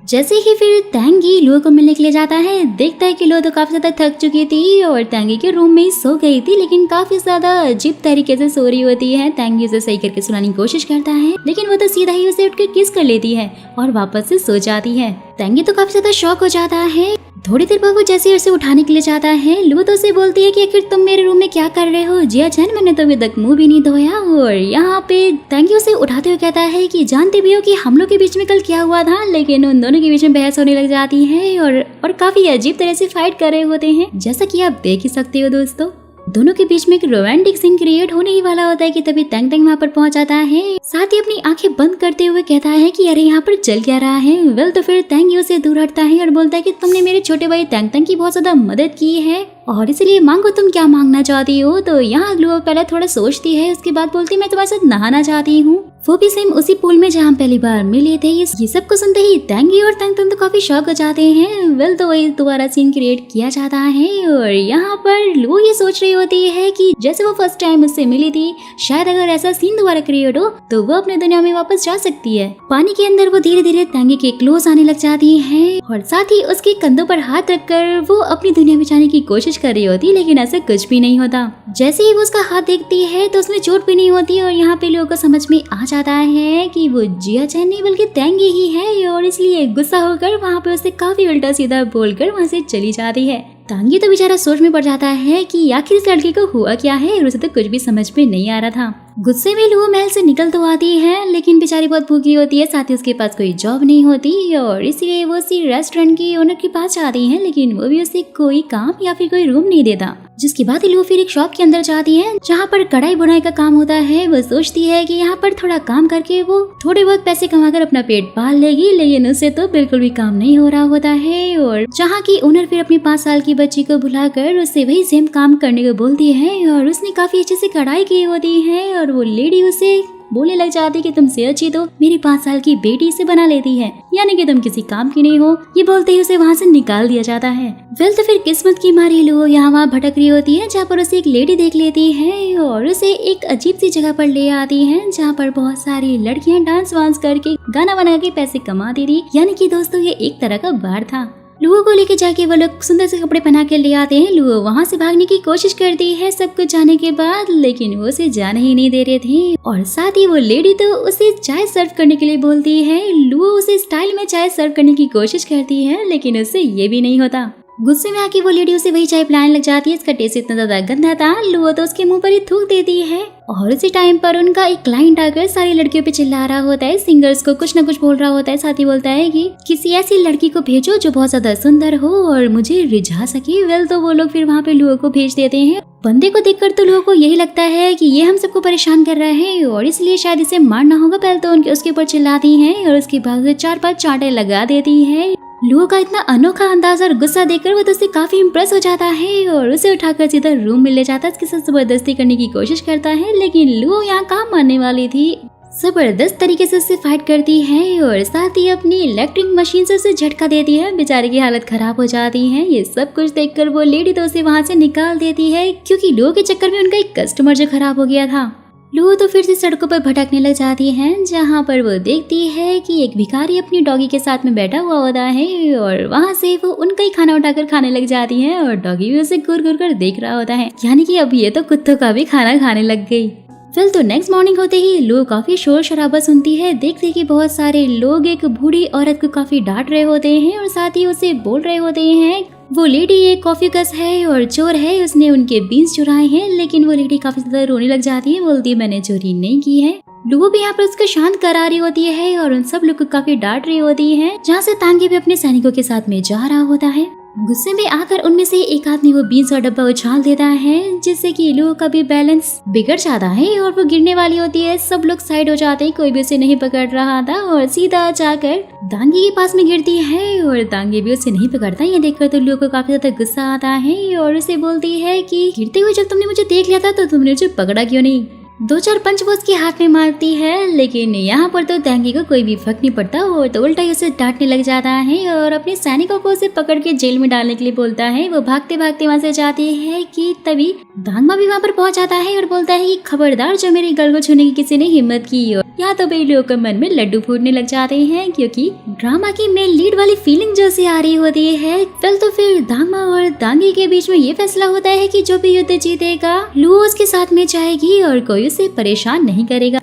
जैसे ही फिर टैंगी लुओ को मिलने के लिए जाता है देखता है कि लुओ तो काफी ज्यादा थक चुकी थी और टैंगी के रूम में ही सो गई थी, लेकिन काफी ज्यादा अजीब तरीके से सो रही होती है। टैंगी उसे सही करके सुनाने की कोशिश करता है लेकिन वो तो सीधा ही उसे उठकर किस कर लेती है और वापस से सो जाती है। टैंगी तो काफी ज्यादा शॉक हो जाता है। थोड़ी देर बाद वो जैसे उसे उठाने के लिए जाता है लुओ तो उसे बोलती है कि आखिर तुम मेरे रूम में क्या कर रहे हो। जिया जान मैंने तो अभी तक मुंह भी नहीं धोया। और यहाँ पे टैंगी उसे उठाते हुए कहता है कि जानते भी हो कि हम लोग के बीच में कल क्या हुआ था। लेकिन उन दोनों के बीच में बहस होने लग जाती है और काफी अजीब तरह से फाइट कर रहे होते हैं, जैसा कि आप देख ही सकते हो दोस्तों। दोनों के बीच में एक रोमांटिक सीन क्रिएट होने ही वाला होता है कि तभी टैंग वहाँ पर पहुंच जाता है। साथ ही अपनी आंखें बंद करते हुए कहता है कि अरे यहाँ पर चल क्या रहा है। वेल तो फिर टैंग उसे दूर हटता है और बोलता है कि तुमने मेरे छोटे भाई टैंग की बहुत ज्यादा मदद की है और इसलिए मांगो तुम क्या मांगना चाहती हो। तो यहाँ लुओ पहले थोड़ा सोचती है, उसके बाद बोलती मैं तुम्हारे साथ नहाना चाहती हूँ, वो भी सेम उसी पूल में जहाँ पहली बार मिले थे। ये सब को सुनते ही तांगी और तांगतुन तो काफी शॉक हो जाते हैं। वेल तो वही दोबारा सीन क्रिएट किया जाता है और यहाँ पर लुओ ये सोच रही होती है कि जैसे वो फर्स्ट टाइम उससे मिली थी, शायद अगर ऐसा सीन दोबारा क्रिएट हो तो वो अपने दुनिया में वापस जा सकती है। पानी के अंदर वो धीरे धीरे तांगी के क्लोज आने लग जाती है और साथ ही उसके कंधों पर हाथ रखकर वो अपनी दुनिया में जाने की कोशिश कर रही होती, लेकिन ऐसा कुछ भी नहीं होता। जैसे ही वो उसका हाथ देखती है तो उसमें चोट भी नहीं होती और यहाँ पे लोगों को समझ में आ जाता है कि वो जिया चैन नहीं बल्कि तांगी ही है और इसलिए गुस्सा होकर वहाँ पे उसे काफी उल्टा सीधा बोलकर वहाँ से चली जाती है। तांगी तो बेचारा सोच में पड़ जाता है कि आखिर इस लड़के को हुआ क्या है और उसे तो कुछ भी समझ में नहीं आ रहा था। गुस्से में लुओ महल से निकल तो आती है, लेकिन बेचारी बहुत भूखी होती है, साथ ही उसके पास कोई जॉब नहीं होती और इसलिए वो उसी रेस्टोरेंट के ओनर के पास जाती है, लेकिन वो भी उसे कोई काम या फिर कोई रूम नहीं देता। जिसके बाद लुओ फिर एक शॉप के अंदर जाती है जहाँ पर कढ़ाई बुनाई का काम होता है। वो सोचती है कि यहाँ पर थोड़ा काम करके वो थोड़े बहुत पैसे कमाकर अपना पेट पाल लेगी, लेकिन उससे तो बिल्कुल भी काम नहीं हो रहा होता है और जहाँ की ओनर फिर अपनी 5 साल की बच्ची को बुलाकर उससे वही सेम काम करने को बोलती है और उसने काफी अच्छे से कढ़ाई की होती है और वो लेडी उसे बोलने लग जाती कि तुमसे अच्छी तो मेरी 5 साल की बेटी से बना लेती है, यानी कि तुम किसी काम की नहीं हो। ये बोलते ही उसे वहाँ से निकाल दिया जाता है। वेल तो फिर किस्मत की मारी लुओ यहाँ वहाँ भटक रही होती है, जहाँ पर उसे एक लेडी देख लेती है और उसे एक अजीब सी जगह पर ले आती है जहाँ पर बहुत सारी लड़कियाँ डांस वांस करके गाना बना के पैसे कमाती थी। यानी कि दोस्तों ये एक तरह का बार था। लुओ को लेके जाके वो लोग सुंदर से कपड़े पहना के ले आते हैं। लुओ वहाँ से भागने की कोशिश करती है सब कुछ जाने के बाद, लेकिन वो उसे जाने ही नहीं दे रहे थे और साथ ही वो लेडी तो उसे चाय सर्व करने के लिए बोलती है। लुओ उसे स्टाइल में चाय सर्व करने की कोशिश करती है, लेकिन उससे ये भी नहीं होता। गुस्से में आके वो लेडी उसे वही चाय पिलाने लग जाती है। इसका टेस्ट इतना ज्यादा गंदा था, लुओ तो उसके मुंह पर ही थूक देती है और उसी टाइम पर उनका एक क्लाइंट आकर सारी लड़कियों पे चिल्ला रहा होता है, सिंगर्स को कुछ न कुछ बोल रहा होता है। साथ ही बोलता है कि किसी ऐसी लड़की को भेजो जो बहुत ज्यादा सुंदर हो और मुझे रिझा सके। वेल तो वो लोग फिर वहाँ पे लुओ को भेज देते हैं। बंदे को देखकर तो लोगों को यही लगता है कि ये हम सबको परेशान कर रहा है और इसलिए शायद इसे मारना होगा। पहले तो उनके उसके ऊपर चिल्लाती है और उसके बाद 4-5 चांटे लगा देती है। लुओ का इतना अनोखा अंदाज और गुस्सा देखकर वो तो उससे काफी इम्प्रेस हो जाता है और उसे उठाकर सीधा रूम में ले जाता है। उसके साथ जबरदस्ती करने की कोशिश करता है, लेकिन लुओ यहाँ काम मानने वाली थी। जबरदस्त तरीके से उससे फाइट करती है और साथ ही अपनी इलेक्ट्रिक मशीन से उसे झटका देती है। बेचारे की हालत खराब हो जाती है। ये सब कुछ देखकर वो लेडी तो उसे वहाँ से निकाल देती है, क्योंकि लुओ के चक्कर में उनका एक कस्टमर जो खराब हो गया था। लुओ तो फिर से सड़कों पर भटकने लग जाती है, जहाँ पर वो देखती है कि एक भिखारी अपनी डॉगी के साथ में बैठा हुआ होता है और वहाँ से वो उनका ही खाना उठाकर खाने लग जाती है और डॉगी भी उसे घूर घूर कर देख रहा होता है, यानी कि अब ये तो कुत्तों का भी खाना खाने लग गई। फिर तो नेक्स्ट मॉर्निंग होते ही लुओ काफी शोर शराबा सुनती है। देखते कि बहुत सारे लोग एक बूढ़ी औरत को काफी डांट रहे होते हैं और साथ ही उसे बोल रहे होते हैं वो लेडी एक कॉफी कस है और चोर है, उसने उनके बीन्स चुराए हैं। लेकिन वो लेडी काफी ज्यादा रोने लग जाती है, बोलती है मैंने चोरी नहीं की है। लुओ भी यहाँ पर उसको शांत करा रही होती है और उन सब लोग को काफी डांट रही होती है, जहाँ से तांगी भी अपने सैनिकों के साथ में जा रहा होता है। गुस्से में आकर उनमें से एक आदमी वो बीन्स और डब्बा उछाल देता है, जिससे कि लुओ का भी बैलेंस बिगड़ जाता है और वो गिरने वाली होती है। सब लोग साइड हो जाते हैं, कोई भी उसे नहीं पकड़ रहा था और सीधा जाकर तांगी के पास में गिरती है और तांगी भी उसे नहीं पकड़ता। ये देखकर तो लुओ को काफी ज्यादा गुस्सा आता है और उसे बोलती है कि गिरते हुए जब तुमने मुझे देख लिया था तो तुमने मुझे पकड़ा क्यों नहीं। 2-4 पंच वो उसके हाथ में मारती है, लेकिन यहाँ पर तो तांगी को कोई भी फर्क नहीं पड़ता और तो उल्टा ही उसे डांटने लग जाता है और अपने सैनिकों को उसे पकड़ के जेल में डालने के लिए बोलता है। वो भागते भागते वहाँ से जाती है कि तभी दांगमा भी वहाँ पर पहुँच जाता है और बोलता है कि खबरदार जो मेरे गल को छूने की किसी ने हिम्मत की हो। यहाँ तो भाई लोगों के मन में लड्डू फूटने लग जाते हैं, क्योंकि ड्रामा की मेन लीड वाली फीलिंग जो से आ रही होती है। तो फिर दांगमा और तांगी के बीच में ये फैसला होता है कि जो भी युद्ध जीतेगा लुओ उसके साथ में जाएगी और कोई उसे परेशान नहीं करेगा।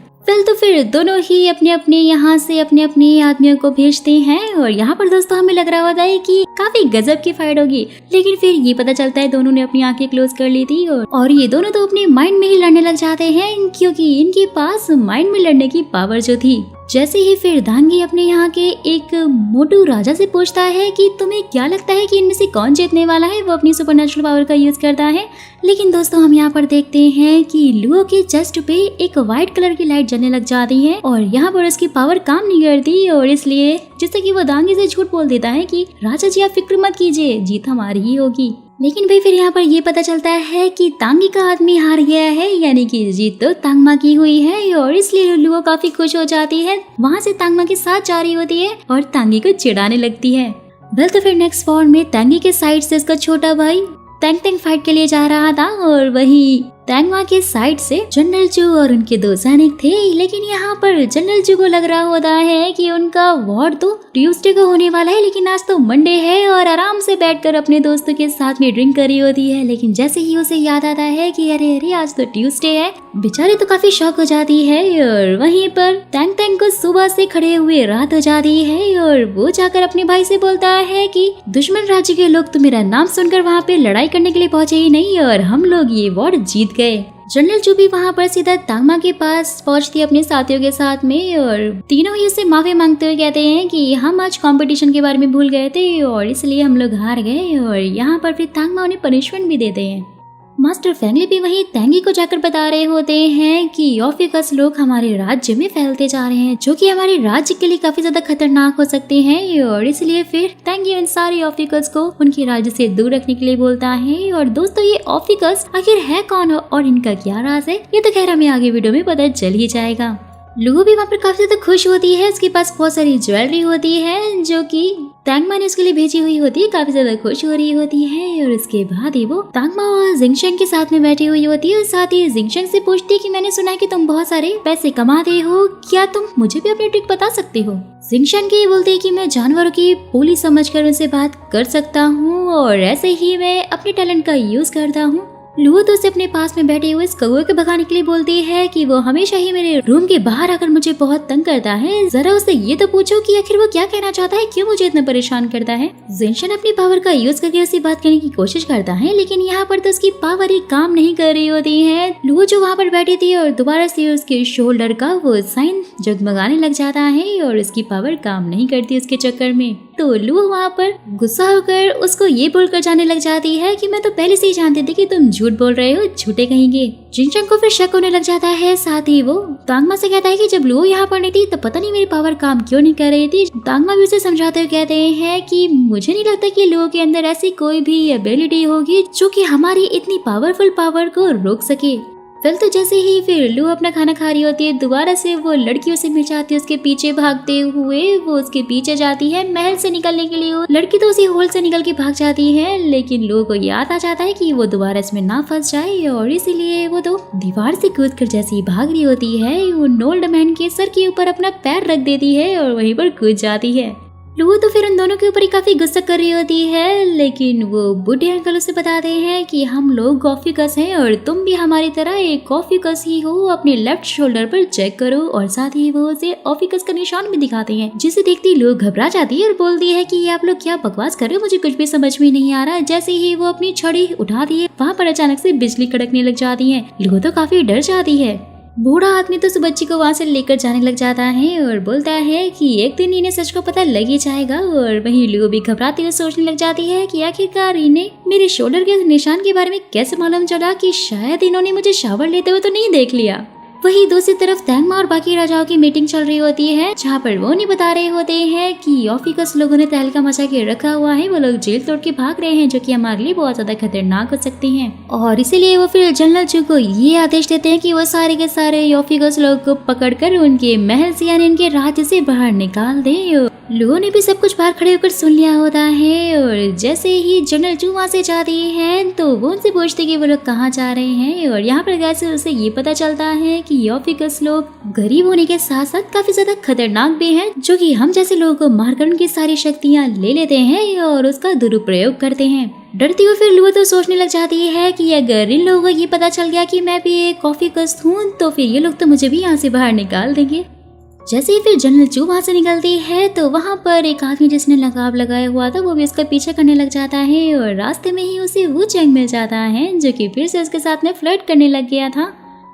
तो फिर दोनों ही अपने अपने यहाँ से अपने अपने आदमियों को भेजते हैं और यहाँ पर दोस्तों हमें लग रहा होता है कि काफी गजब की फाइट होगी, लेकिन फिर ये पता चलता है दोनों ने अपनी आंखें क्लोज कर ली थी और ये दोनों तो अपने माइंड में ही लड़ने लग जाते हैं, क्योंकि इनके पास माइंड में लड़ने की पावर जो थी। जैसे ही फिर दांगी अपने यहाँ के एक मोटू राजा से पूछता है कि तुम्हें क्या लगता है कि इनमें से कौन जीतने वाला है, वो अपनी सुपरनेचुरल पावर का यूज करता है। लेकिन दोस्तों हम यहाँ पर देखते हैं कि लुओ के चेस्ट पे एक व्हाइट कलर की लाइट जलने लग जाती है और यहाँ पर उसकी पावर काम नहीं करती और इसलिए जिससे कि वो दांगी से झूठ बोल देता है कि राजा जी आप फिक्र मत कीजिए, जीत हमारी ही होगी। लेकिन भाई फिर यहाँ पर ये पता चलता है कि तांगी का आदमी हार गया है, यानी कि जीत तो तांगमा की हुई है और इसलिए लुओ काफी खुश हो जाती है। वहाँ से तांगमा के साथ जा रही होती है और तांगी को चिढ़ाने लगती है। वेल तो फिर नेक्स्ट फॉर्म में तांगी के साइड से उसका छोटा भाई तैंग फाइट के लिए जा रहा था और वही तांगमा के साइड से जनरल चू और उनके दो सैनिक थे। लेकिन यहाँ पर जनरल चू को लग रहा होता है कि उनका वॉर तो ट्यूसडे को होने वाला है, लेकिन आज तो मंडे है और आराम से बैठकर अपने दोस्तों के साथ में ड्रिंक करी होती है। लेकिन जैसे ही उसे याद आता है कि अरे अरे आज तो ट्यूसडे है, बेचारी तो काफी शॉक हो जाती है। और वहीं पर तैंग को सुबह से खड़े हुए रात हो जाती है और वो जाकर अपने भाई से बोलता है कि दुश्मन राज्य के लोग तो मेरा नाम सुनकर वहाँ पे लड़ाई करने के लिए पहुंचे ही नहीं और हम लोग ये वॉर जीत गए। जनरल चू भी वहाँ पर सीधा तांगमा के पास पहुँचती है अपने साथियों के साथ में और तीनों ही उससे माफी मांगते हुए कहते हैं कि हम आज कंपटीशन के बारे में भूल गए थे और इसलिए हम लोग हार गए। और यहाँ पर फिर तांगमा उन्हें पनिशमेंट भी देते हैं। मास्टर फेंगली भी वही तैंगी को जाकर बता रहे होते हैं कि ऑफिकस लोग हमारे राज्य में फैलते जा रहे हैं, जो कि हमारे राज्य के लिए काफी ज्यादा खतरनाक हो सकते हैं। और इसलिए फिर तैंगी उन सारे ऑफिकस को उनके राज्य से दूर रखने के लिए बोलता है। और दोस्तों ये ऑफिकस आखिर है कौन और इनका क्या राज है, ये तो खैर हमें आगे वीडियो में पता चल ही जाएगा। लुओ भी वहाँ पर काफी ज्यादा खुश होती है, उसके पास बहुत सारी ज्वेलरी होती है जो कि तांगमा ने उसके लिए भेजी हुई होती है, काफी ज्यादा खुश हो रही होती है। और उसके बाद ही वो तांगमा और जिंगशेंग के साथ में बैठी हुई होती है और साथ ही जिंगशेंग से पूछती है कि मैंने सुना है कि तुम बहुत सारे पैसे कमाते हो, क्या तुम मुझे भी अपनी ट्रिक बता सकते हो। जिंगशेंग ये बोलते है कि मैं जानवरों की बोली समझकर उनसे बात कर सकता हूँ और ऐसे ही मैं अपने टैलेंट का यूज करता हूँ। लुओ तो उसे अपने पास में बैठे हुए इस कौवे को भगाने के लिए बोलती है कि वो हमेशा ही मेरे रूम के बाहर आकर मुझे बहुत तंग करता है, जरा उससे ये तो पूछो कि आखिर वो क्या कहना चाहता है, क्यों मुझे इतना परेशान करता है। जिंगशन अपनी पावर का यूज करके उससे बात करने की कोशिश करता है, लेकिन यहाँ पर तो उसकी पावर ही काम नहीं कर रही होती है। लुओ जो वहाँ पर बैठी थी और दोबारा से उसके शोल्डर का वो साइन जगमगाने लग जाता है और उसकी पावर काम नहीं करती उसके चक्कर में। तो लुओ वहाँ पर गुस्सा होकर उसको ये बोलकर जाने लग जाती है कि मैं तो पहले से ही जानती थी कि तुम झूठ बोल रहे हो, झूठे कहेंगे। जिंगशेंग को फिर शक होने लग जाता है। साथ ही वो तांगमा से कहता है कि जब लुओ यहाँ पर नहीं थी तो पता नहीं मेरी पावर काम क्यों नहीं कर रही थी। तांगमा भी उसे समझाते हुए कहते हैं कि मुझे नहीं लगता कि लुओ के अंदर ऐसी कोई भी एबिलिटी होगी जो कि हमारी इतनी पावरफुल पावर को रोक सके। फिर तो जैसे ही फिर लुओ अपना खाना खा रही होती है, दोबारा से वो लड़कियों से मिल जाती है, उसके पीछे भागते हुए वो उसके पीछे जाती है महल से निकलने के लिए। वो लड़की तो उसी होल से निकल के भाग जाती है, लेकिन लुओ को याद आ जाता है कि वो दोबारा इसमें ना फंस जाए और इसीलिए वो तो दीवार से कूदकर जैसे ही भाग रही होती है, वो नोल्ड मैन के सर के ऊपर अपना पैर रख देती है और वहीं पर कूद जाती है। लुओ तो फिर उन दोनों के ऊपर ही काफी गुस्सा कर रही होती है, लेकिन वो बूढ़े अंकल उसे बताते हैं कि हम लोग ऑफिकस हैं और तुम भी हमारी तरह एक ऑफिकस ही हो, अपने लेफ्ट शोल्डर पर चेक करो। और साथ ही वो उसे ऑफिकस का निशान भी दिखाते हैं, जिसे देखती लुओ घबरा जाती है और बोलती है कि आप लोग क्या बकवास कर रहे हो, मुझे कुछ भी समझ में नहीं आ रहा। जैसे ही वो अपनी छड़ी उठाती है, वहाँ पर अचानक से बिजली कड़कने लग जाती है। लुओ तो काफी डर जाती है। बूढ़ा आदमी तो उस बच्ची को वहाँ से लेकर जाने लग जाता है और बोलता है कि एक दिन इन्हें सच को पता लग ही जाएगा। और वहीं लुओ भी घबराती हुई सोचने लग जाती है कि आखिरकार इन्हें मेरे शोल्डर के निशान के बारे में कैसे मालूम चला, कि शायद इन्होंने मुझे शावर लेते हुए तो नहीं देख लिया। वही दूसरी तरफ तांगमा और बाकी राजाओं की मीटिंग चल रही होती है, जहाँ पर वो नहीं बता रहे होते हैं कि ऑफिकस लोगों ने तहलका मचा के रखा हुआ है, वो लोग जेल तोड़ के भाग रहे हैं, जो कि हमारे लिए बहुत ज्यादा खतरनाक हो सकते हैं। और इसीलिए वो फिर जनरल चू को ये आदेश देते हैं कि वो सारे के सारे ऑफिकस लोग को पकड़कर उनके महल से यानी उनके राज्य से बाहर निकाल दे। लुओ ने भी सब कुछ बाहर खड़े होकर सुन लिया होता है और जैसे ही जनरल चू वहाँ से जाती है तो वो उनसे पूछते कि वो लोग कहाँ जा रहे हैं। और यहाँ पर कैसे उसे ये पता चलता है कि ऑफिकस लोग गरीब होने के साथ साथ काफी ज्यादा खतरनाक भी हैं, जो कि हम जैसे लोगों को मारकर उनकी सारी शक्तियाँ ले लेते हैं और उसका दुरुपयोग करते हैं। डरती हुई फिर लुओ तो सोचने लग जाती है कि अगर इन लोगों को ये पता चल गया कि मैं भी एक ऑफिकस हूँ तो फिर ये लोग तो मुझे भी यहाँ से बाहर निकाल देंगे। जैसे ही फिर जनरल चू वहाँ से निकलती है तो वहाँ पर एक आदमी जिसने नकाब लगाया हुआ था वो भी उसका पीछा करने लग जाता है और रास्ते में ही उसे वो चैंग मिल जाता है, जो कि फिर से उसके साथ में फ्लर्ट करने लग गया था।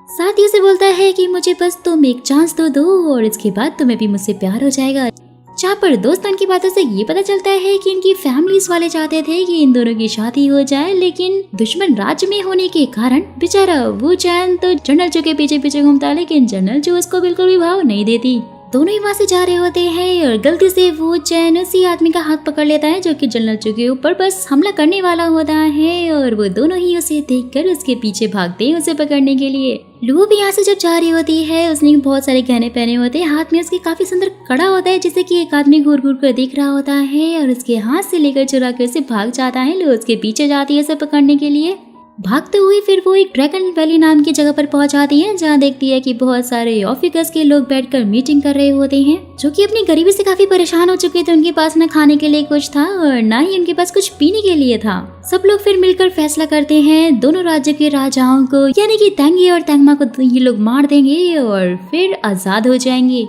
साथ ही उसे बोलता है कि मुझे बस तुम एक चांस तो दो और इसके बाद तुम्हें भी मुझसे प्यार हो जाएगा। जहाँ पर दोस्तों की बातों से ये पता चलता है कि इनकी फैमिलीज वाले चाहते थे कि इन दोनों की शादी हो जाए, लेकिन दुश्मन राज्य में होने के कारण बेचारा वो चैन तो जनरल चू के पीछे पीछे घूमता है, लेकिन जनरल चू उसको बिल्कुल भी भाव नहीं देती। दोनों ही वहाँ से जा रहे होते हैं और गलती से वो चैन उसी आदमी का हाथ पकड़ लेता है जो कि जनरल चू के ऊपर बस हमला करने वाला होता है और वो दोनों ही उसे देखकर उसके पीछे भागते हैं उसे पकड़ने के लिए। लुओ भी यहाँ से जब जा रही होती है, उसने बहुत सारे गहने पहने होते हैं, हाथ में उसके काफी सुंदर कड़ा होता है जिसे कि एक आदमी घूर घूर कर देख रहा होता है और उसके हाथ से लेकर चुरा कर उसे भाग जाता है। लुओ उसके पीछे जाती है उसे पकड़ने के लिए। भागते हुए फिर वो एक ड्रैगन वैली नाम की जगह पर पहुंच जाती है जहाँ देखती है कि बहुत सारे ऑफिसर्स के लोग बैठकर मीटिंग कर रहे होते हैं जो कि अपनी गरीबी से काफी परेशान हो चुके थे। उनके पास न खाने के लिए कुछ था और न ही उनके पास कुछ पीने के लिए था। सब लोग फिर मिलकर फैसला करते हैं दोनों राज्य के राजाओं को यानी कि तेंगी और तेंगमा को ये लोग मार देंगे और फिर आजाद हो जाएंगे।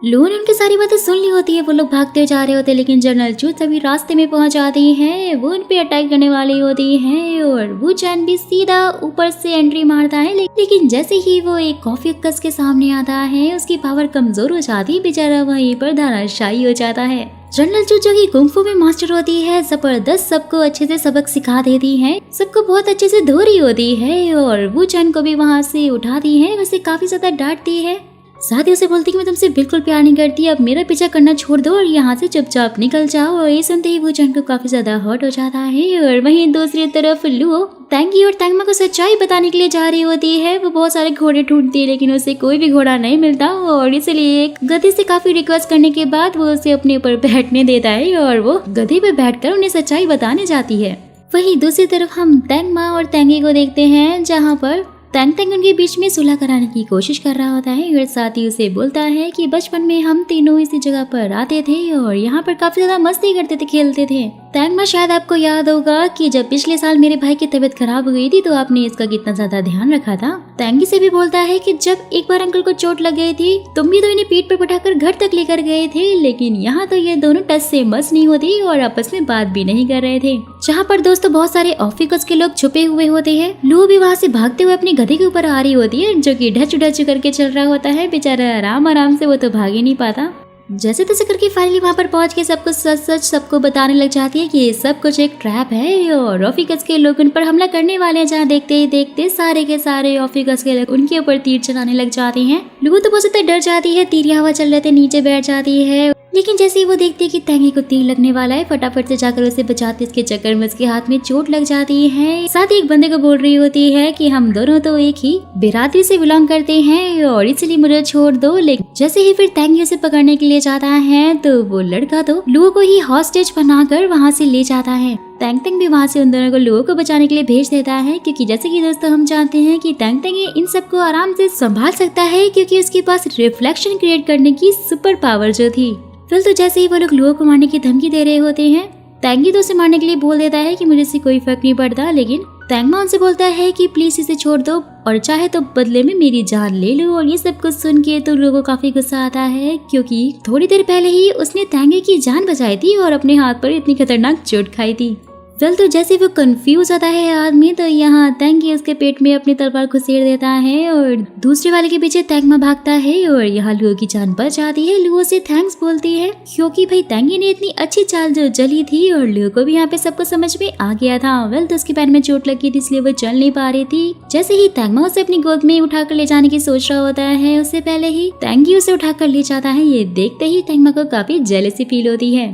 लुओ ने उनकी सारी बातें सुन ली होती है। वो लोग भागते जा रहे होते हैं लेकिन जनरल चू सभी रास्ते में पहुंच जाती है। वो उन पे अटैक करने वाली होती है और वो चैन भी सीधा ऊपर से एंट्री मारता है लेकिन जैसे ही वो एक कॉफी कस के सामने आता है उसकी पावर कमजोर हो जाती है। बेचारा वहीं पर धराशायी हो जाता है। जनरल चू जो कि कुंफू में मास्टर होती है जबरदस्त सबको अच्छे से सबक सिखा देती है, सबको बहुत अच्छे से धो रही होती है और वो चैन को भी वहाँ से उठाती है, उसे काफी ज्यादा डांटती है। साथ ही उसे बोलती कि मैं तुमसे बिल्कुल प्यार नहीं करती, अब मेरा पीछा करना छोड़ दो और यहाँ से चुपचाप निकल जाओ। और ये सुनते ही वो चैन को काफी ज्यादा हर्ट हो जाता है। और वहीं दूसरी तरफ लुओ तेंगी और तेंगमा को सच्चाई बताने के लिए जा रही होती है। वो बहुत सारे घोड़े ढूंढती है लेकिन उसे कोई भी घोड़ा नहीं मिलता और इसलिए एक गधे से काफी रिक्वेस्ट करने के बाद वो उसे अपने ऊपर बैठने देता है और वो गधे पे बैठकर उन्हें सच्चाई बताने जाती है। वहीं दूसरी तरफ हम तेंगमा और तेंगी को देखते हैं जहाँ पर तेंग उनके बीच में सुलह कराने की कोशिश कर रहा होता है और साथ ही उसे बोलता है कि बचपन में हम तीनों इसी जगह पर आते थे और यहाँ पर काफी ज्यादा मस्ती करते थे, खेलते थे। तेंगमा शायद आपको याद होगा कि जब पिछले साल मेरे भाई की तबीयत खराब हो गई थी तो आपने इसका कितना ज्यादा ध्यान रखा था। तेंगी से भी बोलता है कि जब एक बार अंकल को चोट लग गई थी तुम भी तो इन्हें पीठ पर बैठाकर घर तक लेकर गए थे, लेकिन यहाँ तो ये दोनों टच से मस नहीं होती और आपस में बात भी नहीं कर रहे थे। जहाँ पर दोस्तों बहुत सारे ऑफिसर्स के लोग छुपे हुए होते हैं। लुओ भी वहाँ से भागते हुए अपने गधे के ऊपर आ रही होती है जो कि ढचू ढचू करके चल रहा होता है। बेचारा आराम आराम से वो तो भाग ही नहीं पाता। जैसे तैसे करके फाइनली वहाँ पर पहुँच के सबको सच सच सबको बताने लग जाती है कि ये सब कुछ एक ट्रैप है और ऑफिसर्स के लोग उन पर हमला करने वाले हैं। जहाँ देखते ही देखते सारे के सारे ऑफिसर्स के लोग उनके ऊपर तीर चलाने लग जाते हैं। लुओ तो बहुत ज्यादा डर जाती है, तीर हवा चल रहे थे नीचे बैठ जाती है। लेकिन जैसे ही वो देखती है कि तेंगी को तीर लगने वाला है फटाफट से जाकर उसे बचाती, इसके चक्कर में उसके हाथ में चोट लग जाती है। साथ ही एक बंदे को बोल रही होती है कि हम दोनों तो एक ही बिरादरी से बिलोंग करते हैं और इसलिए मुझे छोड़ दो। लेकिन जैसे ही फिर तेंगी उसे पकड़ने के लिए जाता है तो वो लड़का तो लुओ को ही हॉस्टेज बनाकर वहाँ से ले जाता है। तेंग भी वहाँ से उन दोनों को लुओ को बचाने के लिए भेज देता है क्योंकि जैसे कि दोस्तों हम जानते हैं कि तेंग इन सबको आराम से संभाल सकता है क्योंकि उसके पास रिफ्लेक्शन क्रिएट करने की सुपर पावर जो थी। फिर तो जैसे ही वो लोग लुओ को मारने की धमकी दे रहे होते हैं तेंगी तो उसे मारने के लिए बोल देता है कि मुझे इससे कोई फर्क नहीं पड़ता, लेकिन तेंगमा उनसे बोलता है कि प्लीज इसे छोड़ दो और चाहे तो बदले में मेरी जान ले लो। और ये सब कुछ सुन के तो लोगों को काफी गुस्सा आता है क्योंकि थोड़ी देर पहले ही उसने तेंगी की जान बचाई थी और अपने हाथ पर इतनी खतरनाक चोट खाई थी। वेल तो जैसे वो कंफ्यूज होता है आदमी तो यहाँ तेंगी उसके पेट में अपनी तलवार घुसेड़ देता है और दूसरे वाले के पीछे तेंगमा भागता है और यहाँ लुओ की जान बच जाती है। लुओ से थैंक्स बोलती है क्योंकि भाई तेंगी ने इतनी अच्छी चाल जो चली थी और लुओ को भी यहाँ पे सबको समझ में आ गया था। वेल तो उसके पैर में चोट लगी थी इसलिए वो चल नहीं पा रही थी। जैसे ही तेंगमा उसे अपनी गोद में उठाकर ले जाने की सोच रहा होता है उससे पहले ही तेंगी उसे उठाकर ले जाता है। ये देखते ही तेंगमा को काफी जेलसी फील होती है।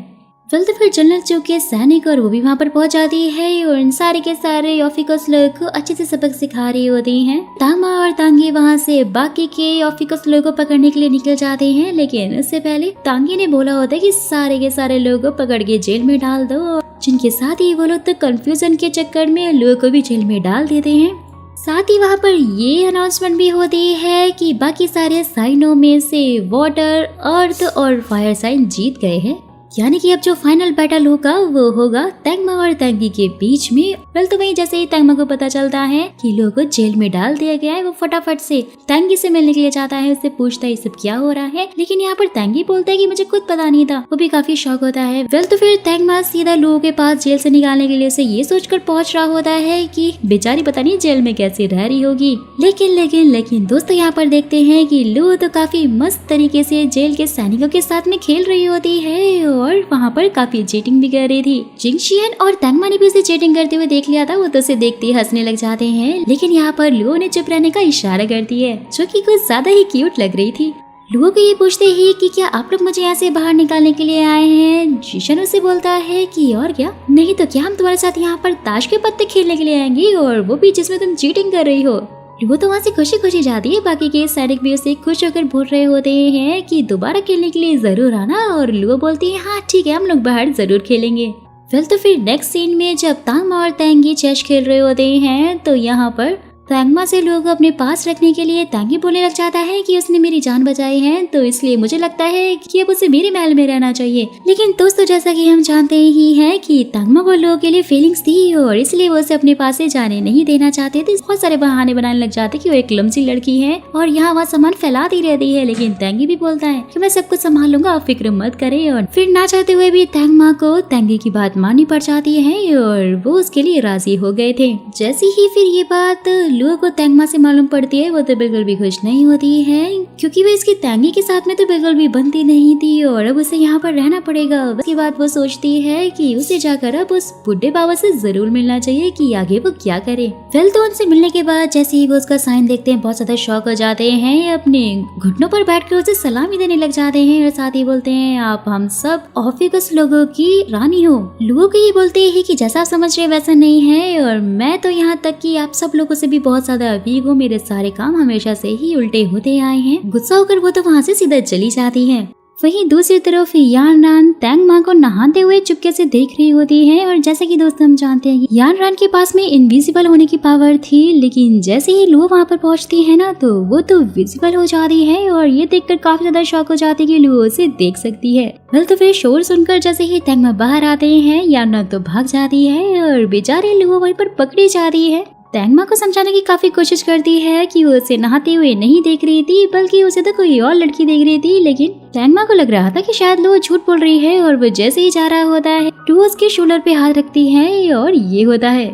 फिर तो फिर जनरल चू के सैनिक और वो भी वहाँ पर पहुंच जाती है और इन सारे के सारे ऑफिसर्स लोगों को अच्छे से सबक सिखा रही होती हैं। तेंगमा और तेंगी वहाँ से बाकी के ऑफिसर्स लोगों को पकड़ने के लिए निकल जाते हैं, लेकिन उससे पहले तेंगी ने बोला होता है कि सारे के सारे लोगों को पकड़ के जेल में डाल दो, जिनके साथ ही वो लोग तो कंफ्यूजन के चक्कर में लोगों को भी जेल में डाल देते हैं। साथ ही वहाँ पर ये अनाउंसमेंट भी होती है कि बाकी सारे साइनों में से वाटर, अर्थ और फायर साइन जीत गए हैं, यानी कि अब जो फाइनल बैटल होगा वो होगा तेंगमा और तेंगी के बीच में। वेल तो वहीं जैसे ही तेंगमा को पता चलता है कि लोगों को जेल में डाल दिया गया है वो फटाफट से तेंगी से मिलने के लिए जाता है, उससे पूछता है सब क्या हो रहा है, लेकिन यहाँ पर तेंगी बोलता है कि मुझे खुद पता नहीं था। वो भी काफी शॉक होता है। वेल तो फिर तेंगमा सीधा लुओ के पास जेल से निकालने के लिए उसे ये सोचकर पहुंच रहा होता है कि बेचारी पता नहीं जेल में कैसे रह रही होगी। लेकिन दोस्तों यहाँ पर देखते हैं कि लुओ तो काफी मस्त तरीके से जेल के सैनिकों के साथ में खेल रही होती है और वहाँ पर काफी चीटिंग भी कर रही थी। जिंगशियन और तेंगमा ने भी उसे चीटिंग करते हुए देख लिया था, वो तो उसे देखते ही हंसने लग जाते हैं। लेकिन यहाँ पर लुओ ने चुप रहने का इशारा कर दिया है जो कि कुछ ज्यादा ही क्यूट लग रही थी। लुओ को ये पूछते ही कि क्या आप लोग मुझे यहाँ से बाहर निकालने के लिए आए हैं। जिशन उसे बोलता है कि और क्या, नहीं तो क्या हम तुम्हारे साथ यहाँ पर ताश के पत्ते खेलने के लिए आएंगे, और वो भी जिसमें तुम चीटिंग कर रही हो। लुओ तो वहाँ से खुशी खुशी जाती है। बाकी के सैनिक भी उसे खुश होकर बोल रहे होते हैं कि दोबारा खेलने के लिए जरूर आना, और लुओ बोलती है हाँ ठीक है, हम लोग बाहर जरूर खेलेंगे। तो फिर नेक्स्ट सीन में जब तांगमा और तेंगी चेस खेल रहे होते हैं तो यहाँ पर तांगमा से लुओ को अपने पास रखने के लिए तेंगी बोलने लग जाता है कि उसने मेरी जान बचाई है, तो इसलिए मुझे लगता है कि अब उसे मेरे महल में रहना चाहिए। लेकिन दोस्तों जैसा कि हम जानते ही हैं कि तांगमा को लुओ के लिए फीलिंग्स थी, और इसलिए वो उसे अपने पास से जाने नहीं देना चाहते थे। बहुत सारे बहाने बनाने लग जाते कि वो एक लम्सी लड़की है और यहाँ वहाँ सामान फैलाती रहती है। लेकिन तेंगी भी बोलता है कि मैं सब कुछ संभाल लूंगा, आप फिक्र मत करे। और फिर ना चाहते हुए भी तांगमा को तेंगी की बात माननी पड़ जाती है और वो उसके लिए राजी हो गए थे। जैसे ही फिर ये बात लुओ को तेंगमा से मालूम पड़ती है, वो तो बिल्कुल भी खुश नहीं होती है, क्योंकि वो इसकी तेंगी के साथ में तो बिल्कुल भी बनती नहीं थी और अब उसे यहाँ पर रहना पड़ेगा। उसके बाद वो सोचती है कि उसे जाकर अब उस बुढ़े बाबा से जरूर मिलना चाहिए कि आगे वो क्या करे। तो उनसे मिलने के बाद जैसे ही वो उसका साइन देखते हैं बहुत ज्यादा शौक हो जाते हैं, अपने घुटनों पर बैठकर उसे सलामी देने लग जाते हैं और साथ ही बोलते हैं आप हम सब ऑफिकस लोगों की रानी हो। लुओ को ये बोलते हैं कि जैसा आप समझ रहे वैसा नहीं है, और मैं तो यहाँ तक कि आप सब लोगों से भी बहुत ज्यादा वीक हूँ, मेरे सारे काम हमेशा से ही उल्टे होते आए हैं। गुस्सा होकर वो तो वहाँ से सीधा चली जाती है। वहीं दूसरी तरफ यानरान तांगमा को नहाते हुए चुपके से देख रही होती है, और जैसे कि दोस्त हम जानते हैं यानरान के पास में इनविजिबल होने की पावर थी, लेकिन जैसे ही लुओ वहाँ पर पहुँचती है ना तो वो तो विजिबल हो जाती है, और ये देखकर काफी ज्यादा शॉक हो जाती है कि लुओ उसे देख सकती है। तो फिर शोर सुनकर जैसे ही तांगमा बाहर आते हैं यानरान तो भाग जाती है और बेचारी लुओ वहीं पर पकड़ी जाती है। तांगमा को समझाने की काफी कोशिश करती है कि वो उसे नहाते हुए नहीं देख रही थी, बल्कि उसे तो कोई और लड़की देख रही थी। लेकिन तांगमा को लग रहा था कि शायद वो झूठ बोल रही है, और वो जैसे ही जा रहा होता है लुओ उसके शोल्डर पे हाथ रखती है और ये होता है।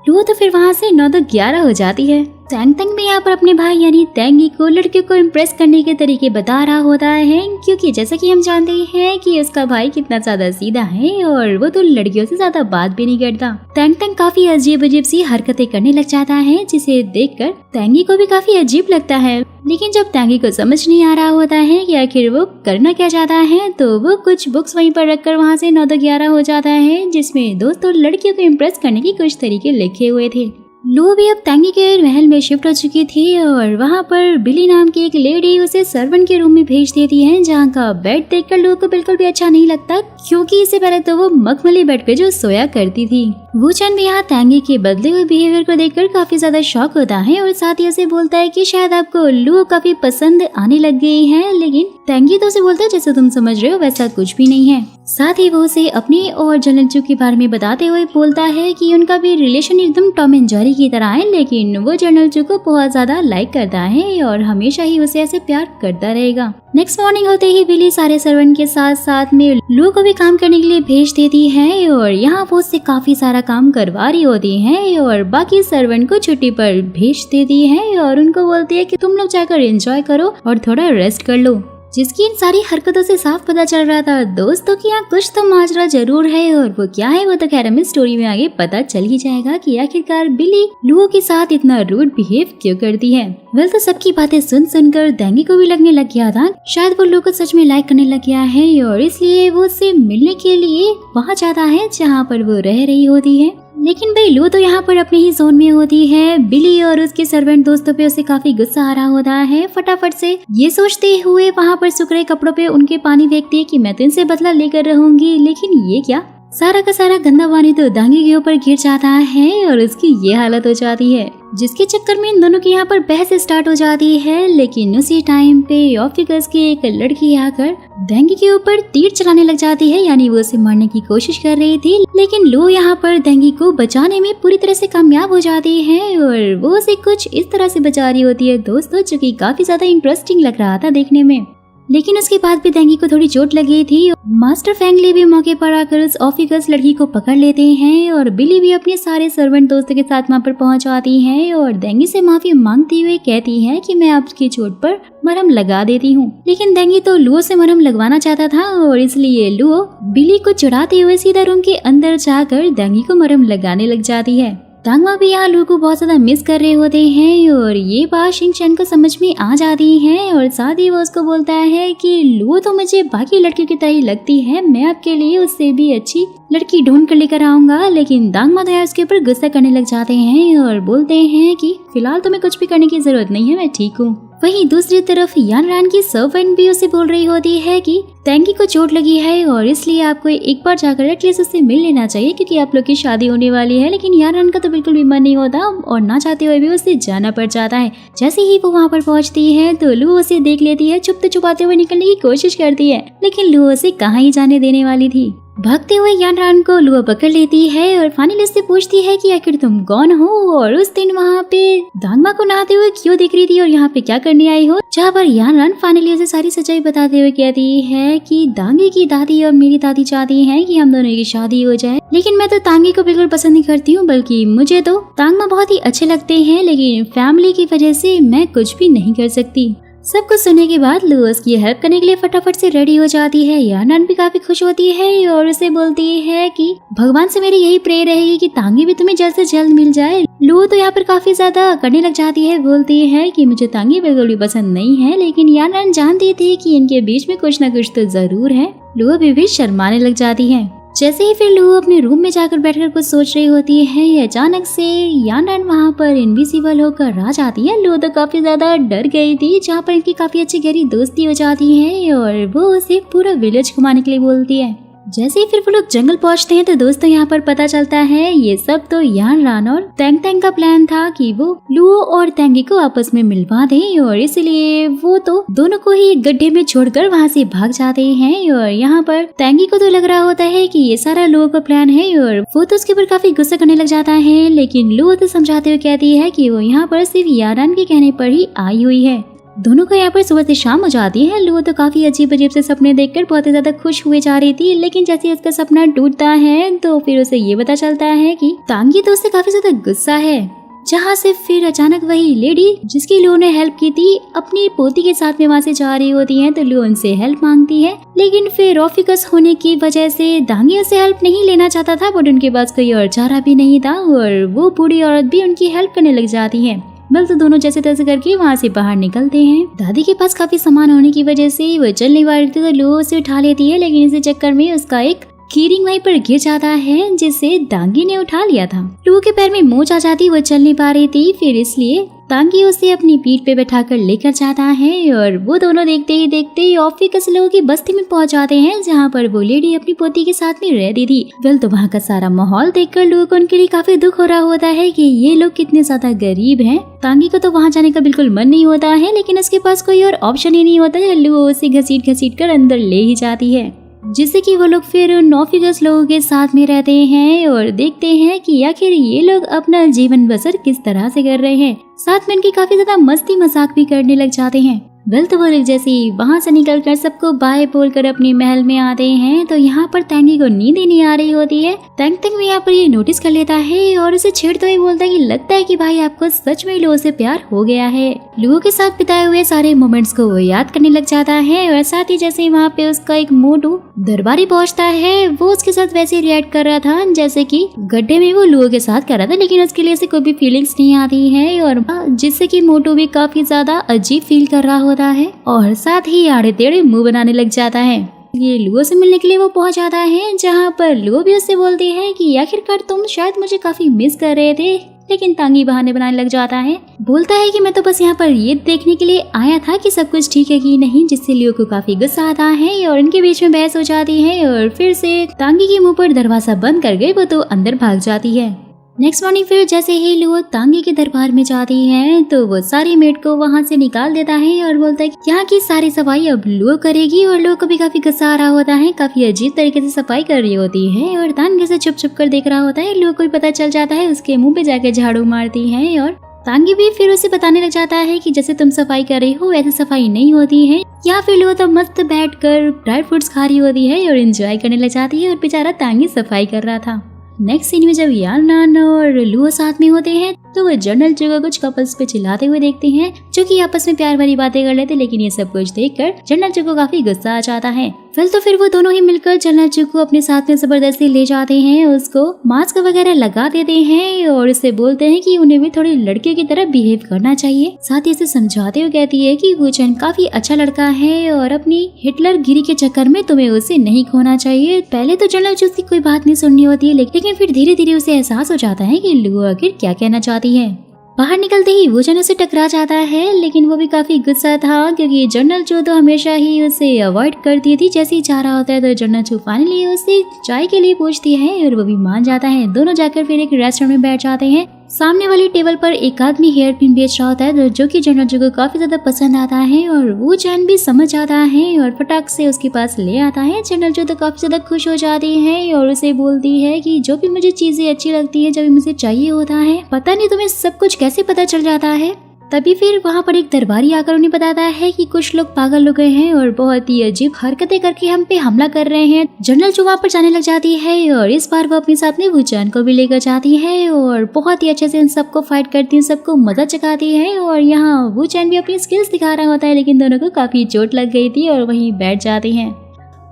लुओ तो फिर वहाँ से 9 तो 11 हो जाती है। तांग भी यहाँ पर अपने भाई यानी तेंगी को लड़कियों को इम्प्रेस करने के तरीके बता रहा होता है, क्योंकि जैसा कि हम जानते हैं कि उसका भाई कितना ज्यादा सीधा है और वो तो लड़कियों से ज्यादा बात भी नहीं करता। तांग काफी अजीब अजीब सी हरकतें करने लग जाता है, जिसे देखकर तेंगी को भी काफी अजीब लगता है। लेकिन जब तेंगी को समझ नहीं आ रहा होता है कि आखिर वो करना क्या चाहता है, तो वो कुछ बुक्स वहीं पर रखकर वहाँ से 9 तो 11 हो जाता है, जिसमें दोस्तों लड़कियों को इम्प्रेस करने की कुछ तरीके लिखे हुए थे। लुओ भी अब तेंगी के महल में शिफ्ट हो चुकी थी, और वहाँ पर बिली नाम की एक लेडी उसे सर्वेंट के रूम में भेज देती है, जहाँ का बेड देखकर लुओ को बिल्कुल भी अच्छा नहीं लगता, क्योंकि इससे पहले तो वो मखमली बेड पे जो सोया करती थी। वो चंद भी यहाँ तेंगी के बदले हुए बिहेवियर को देखकर काफी ज्यादा शॉक होता है, और साथ ही उसे बोलता है कि शायद आपको लुओ काफी पसंद आने लग गई है। लेकिन तेंगी तो उसे बोलता है जैसे तुम समझ रहे हो वैसा कुछ भी नहीं है। साथ ही वो उसे अपनी और जनरल चू के बारे में बताते हुए बोलता है कि उनका भी रिलेशन एकदम टॉम एंड जेरी की तरह है, लेकिन वो जनरल चू को बहुत ज्यादा लाइक करता है और हमेशा ही उसे ऐसे प्यार करता रहेगा। नेक्स्ट मॉर्निंग होते ही बिली सारे सर्वेंट के साथ साथ में लुओ को भी काम करने के लिए भेज देती है, और यहाँ वो उससे काफी सारा काम करवा रही होती है, और बाकी सर्वेंट को छुट्टी पर भेज देती है और उनको बोलती है कि तुम लोग जाकर एंजॉय करो और थोड़ा रेस्ट कर लो। जिसकी इन सारी हरकतों से साफ पता चल रहा था दोस्तों कि यहाँ कुछ तो माजरा जरूर है, और वो क्या है वो तो खैर हमें स्टोरी में आगे पता चल ही जाएगा कि आखिरकार बिली लुओ के साथ इतना रूड बिहेव क्यों करती है। तो सबकी बातें सुन सुनकर तेंगी को भी लगने लग गया था शायद वो लुओ को सच में लाइक करने लग गया है, और इसलिए वो उससे मिलने के लिए वहाँ जाता है जहाँ पर वो रह रही होती है। लेकिन भाई लुओ तो यहाँ पर अपने ही जोन में होती है। बिली और उसके सर्वेंट दोस्तों पे उसे काफी गुस्सा आ रहा होता है। फटाफट से ये सोचते हुए वहाँ पर सूख रहे कपड़ों पे उनके पानी फेंकती है कि मैं तो इनसे बदला लेकर रहूंगी। लेकिन ये क्या, सारा का सारा गंदा पानी तो तेंगी के ऊपर गिर जाता है और उसकी ये हालत हो जाती है, जिसके चक्कर में इन दोनों की यहाँ पर बहस स्टार्ट हो जाती है। लेकिन उसी टाइम पे ऑफिकस की एक लड़की आकर तेंगी के ऊपर तीर चलाने लग जाती है, यानी वो उसे मारने की कोशिश कर रही थी। लेकिन लुओ यहाँ पर तेंगी को बचाने में पूरी तरह से कामयाब हो जाती है, और वो उसे कुछ इस तरह से बचा रही होती है दोस्तों, जो कि काफी ज्यादा इंटरेस्टिंग लग रहा था देखने में। लेकिन उसके बाद भी तेंगी को थोड़ी चोट लगी थी। मास्टर फेंगली भी मौके पर आकर उस ऑफिकस लड़की को पकड़ लेते हैं, और बिली भी अपने सारे सर्वेंट दोस्तों के साथ वहाँ पर पहुँच आती है और तेंगी से माफी मांगती हुए कहती है कि मैं आपकी चोट पर मरहम लगा देती हूँ। लेकिन तेंगी तो लुओ से मरहम लगवाना चाहता था, और इसलिए लुओ बिली को चढ़ाते हुए सीधा रूम के अंदर जाकर तेंगी को मरहम लगाने लग जाती है। तांगमा भी यहाँ लुओ को बहुत ज्यादा मिस कर रहे होते हैं और ये बात शिनचैन को समझ में आ जाती है और साथ ही वो उसको बोलता है कि लुओ तो मुझे बाकी लड़कियों की तरह ही लगती है, मैं आपके लिए उससे भी अच्छी लड़की ढूंढ कर लेकर आऊंगा। लेकिन तांगमा तो यार उसके ऊपर गुस्सा करने लग जाते हैं और बोलते हैं कि फिलहाल तुम्हें कुछ भी करने की जरूरत नहीं है, मैं ठीक हूँ। वहीं दूसरी तरफ यानरान की सर्वेंट भी उसे बोल रही होती है कि तेंगी को चोट लगी है और इसलिए आपको एक बार जाकर एटलीस्ट उससे मिल लेना चाहिए क्योंकि आप लोग की शादी होने वाली है। लेकिन यानरान का तो बिल्कुल भी मन नहीं होता और ना चाहते हुए भी उसे जाना पड़ जाता है। जैसे ही वो वहाँ पर पहुँचती है तो लुओ उसे देख लेती है, छुपते छुपाते हुए निकलने की कोशिश करती है, लेकिन लुओ उसे कहाँ ही जाने देने वाली थी। भागते हुए यानरान को लुओ पकड़ लेती है और फाइनली उससे पूछती है कि आखिर तुम कौन हो और उस दिन वहाँ पे दांगमा को नहाते हुए क्यों दिख रही थी और यहाँ पे क्या करने आई हो। जहाँ पर यानरान फाइनली उसे सारी सच्चाई बताते हुए कहती है कि दांगे की दादी और मेरी दादी चाहती हैं कि हम दोनों की शादी हो जाए, लेकिन मैं तो तांगे को बिल्कुल पसंद नहीं करती हूँ, बल्कि मुझे तो तांगमा बहुत ही अच्छे लगते हैं, लेकिन फैमिली की वजह से मैं कुछ भी नहीं कर सकती। सब कुछ सुनने के बाद लुओ उसकी हेल्प करने के लिए फटाफट से रेडी हो जाती है। यानरान भी काफी खुश होती है और उसे बोलती है कि भगवान से मेरी यही प्रेयर रहेगी कि तांगी भी तुम्हें जल्द से जल्द मिल जाए। लुओ तो यहाँ पर काफी ज्यादा करने लग जाती है, बोलती है कि मुझे तांगी बिल्कुल भी पसंद नहीं है, लेकिन यानरान जानती थी कि इनके बीच में कुछ न कुछ तो जरूर है। लुओ भी शर्माने लग जाती है। जैसे ही फिर लुओ अपने रूम में जाकर बैठकर कुछ सोच रही होती है, अचानक से यानरान वहाँ पर इनविजिबल होकर आ जाती है। लुओ तो काफी ज्यादा डर गई थी, जहाँ पर इनकी काफी अच्छी गहरी दोस्ती हो जाती है और वो उसे पूरा विलेज घुमाने के लिए बोलती है। जैसे ही फिर वो लोग जंगल पहुंचते हैं तो दोस्तों यहाँ पर पता चलता है ये सब तो यानरान और तेंग का प्लान था कि वो लुओ और तेंगी को आपस में मिलवा दे और इसलिए वो तो दोनों को ही एक गड्ढे में छोड़कर वहाँ से भाग जाते हैं। और यहाँ पर तेंगी को तो लग रहा होता है कि ये सारा लुओ का प्लान है और वो तो उसके ऊपर काफी गुस्सा करने लग जाता है, लेकिन लुओ तो समझाते हुए कहती है कि वो यहाँ पर सिर्फ यानरान के कहने पर ही आई हुई है। दोनों को यहाँ पर सुबह से शाम हो जाती है। लुओ तो काफी अजीब अजीब से सपने देखकर बहुत ही ज्यादा खुश हुए जा रही थी, लेकिन जैसे उसका सपना टूटता है तो फिर उसे ये पता चलता है कि तांगी तो उससे काफी ज्यादा गुस्सा है। जहाँ से फिर अचानक वही लेडी जिसकी लुओ ने हेल्प की थी अपनी पोती के साथ में वहाँ से जा रही होती है, तो लुओ उनसे हेल्प मांगती है, लेकिन फिर ऑफिकस होने की वजह से दांगी उससे हेल्प नहीं लेना चाहता था, बट उनके पास कोई और चारा भी नहीं था और वो बूढ़ी औरत भी उनकी हेल्प करने लग जाती है। बल तो दोनों जैसे तैसे करके वहाँ से बाहर निकलते हैं। दादी के पास काफी सामान होने की वजह से वो चल नहीं पा रही थी, तो लुओ उसे उठा लेती है, लेकिन इसी चक्कर में उसका एक कीरिंग वहीं पर गिर जाता है जिसे दांगी ने उठा लिया था। लुओ के पैर में मोच आ जाती, वो चल नहीं पा रही थी, फिर इसलिए तांगी उसे अपनी पीठ पे बैठाकर लेकर जाता है और वो दोनों देखते ही देखते ऑफिकस लोगों की बस्ती में पहुंच जाते हैं, जहाँ पर वो लेडी अपनी पोती के साथ में रहती थी। वेल तो वहाँ का सारा माहौल देखकर लुओ को उनके लिए काफी दुख हो रहा होता है कि ये लोग कितने ज्यादा गरीब हैं। तांगी को तो वहाँ जाने का बिल्कुल मन नहीं होता है, लेकिन उसके पास कोई और ऑप्शन ही नहीं होता है। लुओ उसे घसीट घसीट कर अंदर ले ही जाती है, जिससे कि वो लोग फिर नॉफिगस लोगों के साथ में रहते हैं और देखते हैं कि आखिर ये लोग अपना जीवन बसर किस तरह से कर रहे हैं। साथ में इनकी काफी ज्यादा मस्ती मजाक भी करने लग जाते हैं। वेल तो वो लोग जैसे ही वहाँ से निकलकर सबको बाय बोलकर अपने महल में आते हैं, तो यहाँ पर तेंगी को नींद ही नहीं आ रही होती है। तेंग भी यहाँ पर ये नोटिस कर लेता है और उसे छेड़ते हुए बोलता है कि लगता है कि भाई आपको सच में लुओ से प्यार हो गया है। लुओ के साथ बिताए हुए सारे मोमेंट्स को वो याद करने लग जाता है और साथ ही जैसे वहाँ पे उसका एक मोटू दरबारी पहुँचता है, वो उसके साथ वैसे रिएक्ट कर रहा था जैसे कि गड्ढे में वो लुओ के साथ कर रहा था, लेकिन उसके लिए कोई भी फीलिंग्स नहीं आती है और जिससे कि मोटू भी काफी ज्यादा अजीब फील कर रहा होता है और साथ ही आड़े टेढ़े मुंह बनाने लग जाता है। ये लुओ से मिलने के लिए वो पहुंच जाता है, जहाँ पर लुओ भी उससे बोलती है कि आखिरकार तुम शायद मुझे काफी मिस कर रहे थे, लेकिन तांगी बहाने बनाने लग जाता है। बोलता है कि मैं तो बस यहाँ पर ये देखने के लिए आया था कि सब कुछ ठीक है कि नहीं, जिससे लुओ को काफी गुस्सा आता है और इनके बीच में बहस हो जाती है और फिर से तांगी के मुंह पर दरवाजा बंद कर गई, वो तो अंदर भाग जाती है। नेक्स्ट मॉर्निंग फिर जैसे ही लुओ तांगी के दरबार में जाती है, तो वो सारी मेड को वहाँ से निकाल देता है और बोलता है कि यहाँ की सारी सफाई अब लुओ करेगी। और लुओ को भी काफी गुस्सा आ रहा होता है, काफी अजीब तरीके से सफाई कर रही होती है और तांगी से चुप चुप कर देख रहा होता है। लुओ को भी पता चल जाता है, उसके मुंह पे जाके झाड़ू मारती है और तांगी भी फिर उसे बताने लग जाता है कि जैसे तुम सफाई कर रही हो वैसे सफाई नहीं होती है। यहाँ फिर लुओ तो मस्त बैठकर ड्राई फ्रूट्स खा रही होती है और एंजॉय करने लग जाती है और बेचारा तांगी सफाई कर रहा था। नेक्स्ट सीन में जब यानरान और लुओ साथ में होते हैं, तो वो जनरल चू को कुछ कपल्स पे चिल्लाते हुए देखते हैं जो कि आपस में प्यार भरी बातें कर लेते, लेकिन ये सब कुछ देखकर जनरल चू को काफी गुस्सा आ जाता है। फिर वो दोनों ही मिलकर जनरल चू को अपने साथ में जबरदस्ती ले जाते हैं, उसको मास्क वगैरह लगा देते हैं और उससे बोलते हैं कि उन्हें भी थोड़ी लड़के की तरह बिहेव करना चाहिए। साथ ही इसे समझाते हुए कहती है कि वू चैन काफी अच्छा लड़का है और अपनी हिटलर गिरी के चक्कर में तुम्हें उसे नहीं खोना चाहिए। पहले तो जनरल चू की कोई बात नहीं सुननी होती है, लेकिन फिर धीरे धीरे उसे एहसास हो जाता है कि लुओ आखिर क्या कहना चाहती है। बाहर निकलते ही वू चैन उसे टकरा जाता है, लेकिन वो भी काफी गुस्सा था क्योंकि जनरल चू तो हमेशा ही उसे अवॉइड करती थी। जैसे ही जा रहा होता है तो जनरल चू फाइनली उससे चाय के लिए पूछती है और वो भी मान जाता है। दोनों जाकर फिर एक रेस्टोरेंट में बैठ जाते हैं। सामने वाली टेबल पर एक आदमी हेयर पिन बेच रहा होता है जो कि जनरल चू को काफी ज्यादा पसंद आता है और वू चैन भी समझ आता है और फटाक से उसके पास ले आता है। जनरल चू तो काफी ज्यादा खुश हो जाती है और उसे बोलती है कि जो भी मुझे चीजें अच्छी लगती है, जब भी मुझे चाहिए होता है, पता नहीं तुम्हें सब कुछ कैसे पता चल जाता है। तभी फिर वहाँ पर एक दरबारी आकर उन्हें बताता है कि कुछ लोग पागल हो गए हैं और बहुत ही अजीब हरकतें करके हम पे हमला कर रहे हैं। जनरल चू वहाँ पर जाने लग जाती है और इस बार वो अपने साथ में वू चैन को भी लेकर जाती है और बहुत ही अच्छे से इन सबको फाइट करती है, सबको मजा चखाती है। और यहाँ वू चैन भी अपनी स्किल्स दिखा रहा होता है, लेकिन दोनों को काफी चोट लग गई थी और वहीं बैठ जाते हैं।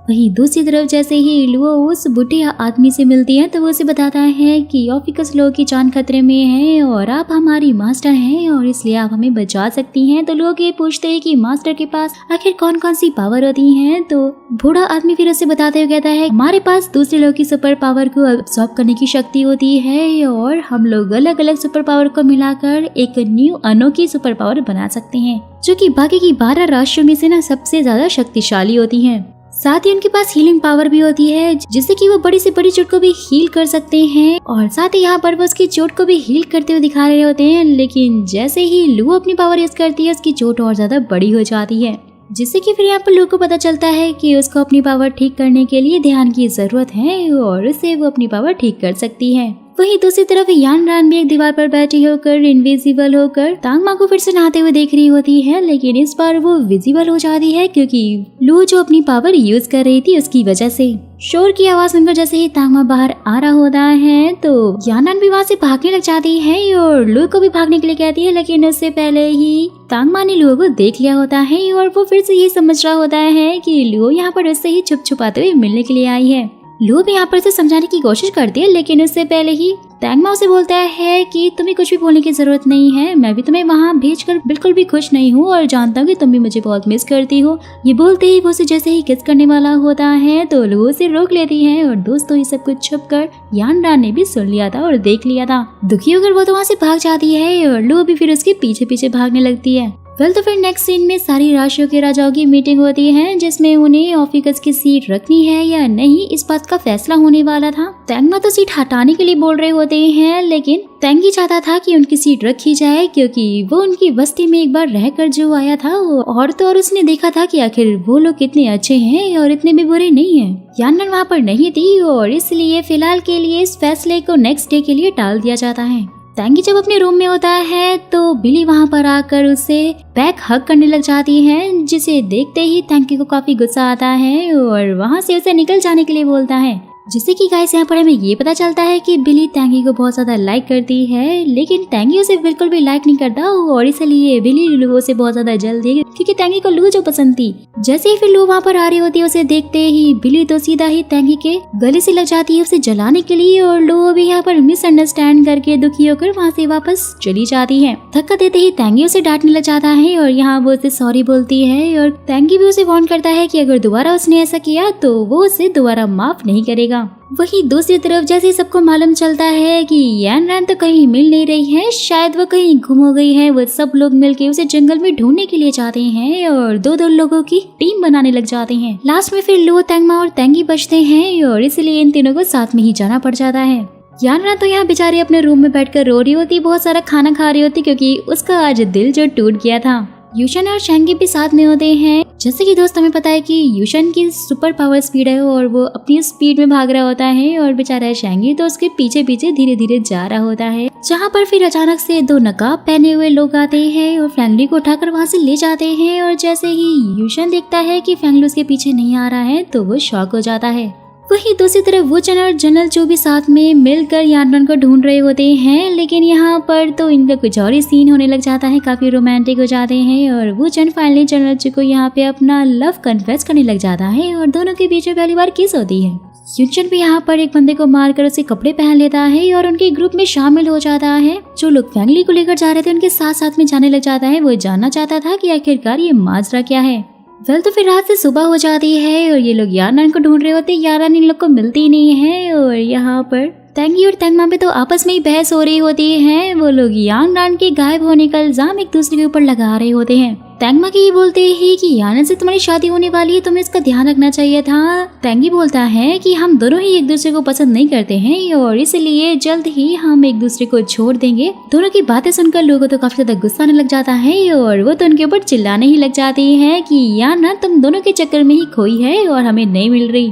वहीं दूसरी तरफ जैसे ही लुओ उस बूढ़े आदमी से मिलती है तो वो उसे बताता है कि ऑफिकस लुओ की जान खतरे में है और आप हमारी मास्टर हैं और इसलिए आप हमें बचा सकती हैं। तो लोग ये पूछते हैं कि मास्टर के पास आखिर कौन कौन सी पावर होती हैं। तो बूढ़ा आदमी फिर उसे बताते हुए कहता है हमारे पास दूसरे लोग की सुपर पावर को अब्सॉर्ब करने की शक्ति होती है और हम लोग अलग अलग सुपर पावर को मिलाकर एक न्यू अनोखी सुपर पावर बना सकते हैं जो कि बाकी की 12 राष्ट्रों में से ना सबसे ज्यादा शक्तिशाली होती है। साथ ही उनके पास हीलिंग पावर भी होती है जिससे कि वो बड़ी से बड़ी चोट को भी हील कर सकते हैं और साथ ही यहाँ पर वो उसकी चोट को भी हील करते हुए दिखा रहे होते हैं। लेकिन जैसे ही लू अपनी पावर यूज करती है उसकी चोट और ज्यादा बड़ी हो जाती है, जिससे कि फिर यहाँ पर लू को पता चलता है कि उसको अपनी पावर ठीक करने के लिए ध्यान की जरूरत है और उससे वो अपनी पावर ठीक कर सकती है। वहीं दूसरी तरफ यान रान भी एक दीवार पर बैठी होकर इनविजिबल होकर तांग मा को फिर से नहाते हुए देख रही होती है, लेकिन इस बार वो विजिबल हो जाती है क्योंकि लू जो अपनी पावर यूज कर रही थी उसकी वजह से। शोर की आवाज सुनकर जैसे ही तांग मा बाहर आ रहा होता है तो यान रान भी वहाँ से भागने लग जाती है और लू को भी भागने के लिए कहती है, लेकिन उससे पहले ही तांग मा ने लू को देख लिया होता है और वो फिर से ये समझ रहा होता है कि लू यहाँ पर उससे ही छुप छुपाते हुए मिलने के लिए आई है। लू भी यहाँ पर उसे समझाने की कोशिश करती है, लेकिन उससे पहले ही तांग मा उसे बोलता है कि तुम्हें कुछ भी बोलने की जरूरत नहीं है, मैं भी तुम्हें वहाँ भेजकर बिल्कुल भी खुश नहीं हूँ और जानता हूँ कि तुम भी मुझे बहुत मिस करती हो। ये बोलते ही वो उसे जैसे ही किस करने वाला होता है तो लू उसे रोक लेती है और दोस्तों ये सब कुछ छुप कर यान रान ने भी सुन लिया था और देख लिया था। दुखी होकर वो तो वहाँ से भाग जाती है और लू भी फिर उसके पीछे पीछे भागने लगती है। तो फिर नेक्स्ट सीन में सारी राष्ट्रों के राजाओं की मीटिंग होती है जिसमें उन्हें ऑफिकस की सीट रखनी है या नहीं इस बात का फैसला होने वाला था। तांग मा तो सीट हटाने के लिए बोल रहे होते हैं, लेकिन तांगी चाहता था कि उनकी सीट रखी जाए क्योंकि वो उनकी बस्ती में एक बार रहकर जो आया था और तो और उसने देखा था कि आखिर वो लोग कितने अच्छे हैं और इतने भी बुरे नहीं है। यान रान वहाँ पर नहीं थी और इसलिए फिलहाल के लिए इस फैसले को नेक्स्ट डे के लिए टाल दिया जाता है। तांगी जब अपने रूम में होता है तो बिली वहाँ पर आकर उसे बैक हग करने लग जाती है, जिसे देखते ही तांगी को काफी गुस्सा आता है और वहाँ से उसे निकल जाने के लिए बोलता है। जिससे कि गाइस यहाँ पर हमें ये पता चलता है कि बिली तांगी को बहुत ज्यादा लाइक करती है, लेकिन तांगी उसे बिल्कुल भी लाइक नहीं करता और इसलिए बिली लू से बहुत ज्यादा जल्दी है क्योंकि तांगी को लू जो पसंद थी। जैसे ही फिर लू वहाँ पर आ रही होती है उसे देखते ही बिली तो सीधा ही तांगी के गले से लग जाती है उसे जलाने के लिए और लू भी यहाँ पर मिसअंडरस्टैंड करके दुखी होकर वहाँ से वापस चली जाती है। धक्का देते ही तांगी उसे डांटने लग जाता है और यहाँ वो उसे सॉरी बोलती है और तांगी भी उसे वार्न करता है कि अगर दोबारा उसने ऐसा किया तो वो उसे दोबारा माफ नहीं करेगा। वहीं दूसरी तरफ जैसे सबको मालूम चलता है कि यान रान तो कहीं मिल नहीं रही है, शायद वो कहीं गुम हो गई है, वो सब लोग मिलके उसे जंगल में ढूंढने के लिए जाते हैं और दो लोगों की टीम बनाने लग जाते हैं। लास्ट में फिर लू, तांग मा और तांगी बचते हैं और इसलिए इन तीनों को साथ में ही जाना पड़ जाता है। यान रान तो यहाँ बेचारी अपने रूम में बैठकर रो रही होती, बहुत सारा खाना खा रही होती क्योंकि उसका आज दिल जो टूट गया था। यूशन और शेंगी भी साथ में होते हैं। जैसे कि दोस्त हमें पता है कि यूशन की सुपर पावर स्पीड है और वो अपनी स्पीड में भाग रहा होता है और बेचारा शेंगी तो उसके पीछे पीछे धीरे धीरे जा रहा होता है। जहाँ पर फिर अचानक से 2 नकाब पहने हुए लोग आते हैं और फैंगली को उठाकर वहाँ से ले जाते हैं और जैसे ही यूशन देखता है कि फैंगली उसके पीछे नहीं आ रहा है तो वो शॉक हो जाता है। वहीं दूसरी तरफ वुचन और जनरल चो भी साथ में मिलकर यानरान को ढूंढ रहे होते हैं, लेकिन यहाँ पर तो इनका कुछ और ही सीन होने लग जाता है, काफी रोमांटिक हो जाते हैं और वुचन फाइनली जनरल चो को यहाँ पे अपना लव कन्फेस करने लग जाता है और दोनों के बीच में पहली बार किस होती है। युनचन भी यहाँ पर एक बंदे को मारकर उसके कपड़े पहन लेता है और उनके ग्रुप में शामिल हो जाता है। जो लोग फैमिली को लेकर जा रहे थे उनके साथ साथ में जाने लग जाता है। वो जानना चाहता था कि आखिरकार ये माजरा क्या है। तो फिर रात से सुबह हो जाती है और ये लोग यानरान को ढूंढ रहे होते हैं। यानरान इन लोग को मिलती नहीं है और यहाँ पर तेंगी और तेंगमा पे तो आपस में ही बहस हो रही होती है। वो लोग यानरान के गायब होने का इल्जाम एक दूसरे के ऊपर लगा रहे होते हैं। तेंगमा की ये बोलते हैं कि यानरान से तुम्हारी शादी होने वाली है, तुम्हें इसका ध्यान रखना चाहिए था। तेंगी बोलता है कि हम दोनों ही एक दूसरे को पसंद नहीं करते हैं और इसलिए जल्द ही हम एक दूसरे को छोड़ देंगे। दोनों की बातें सुनकर लोगों तो काफी ज्यादा गुस्सा आने लग जाता है और वो तो उनके ऊपर चिल्लाने ही लग जाती है कि यानरान तुम दोनों के चक्कर में ही खोई है और हमें नहीं मिल रही।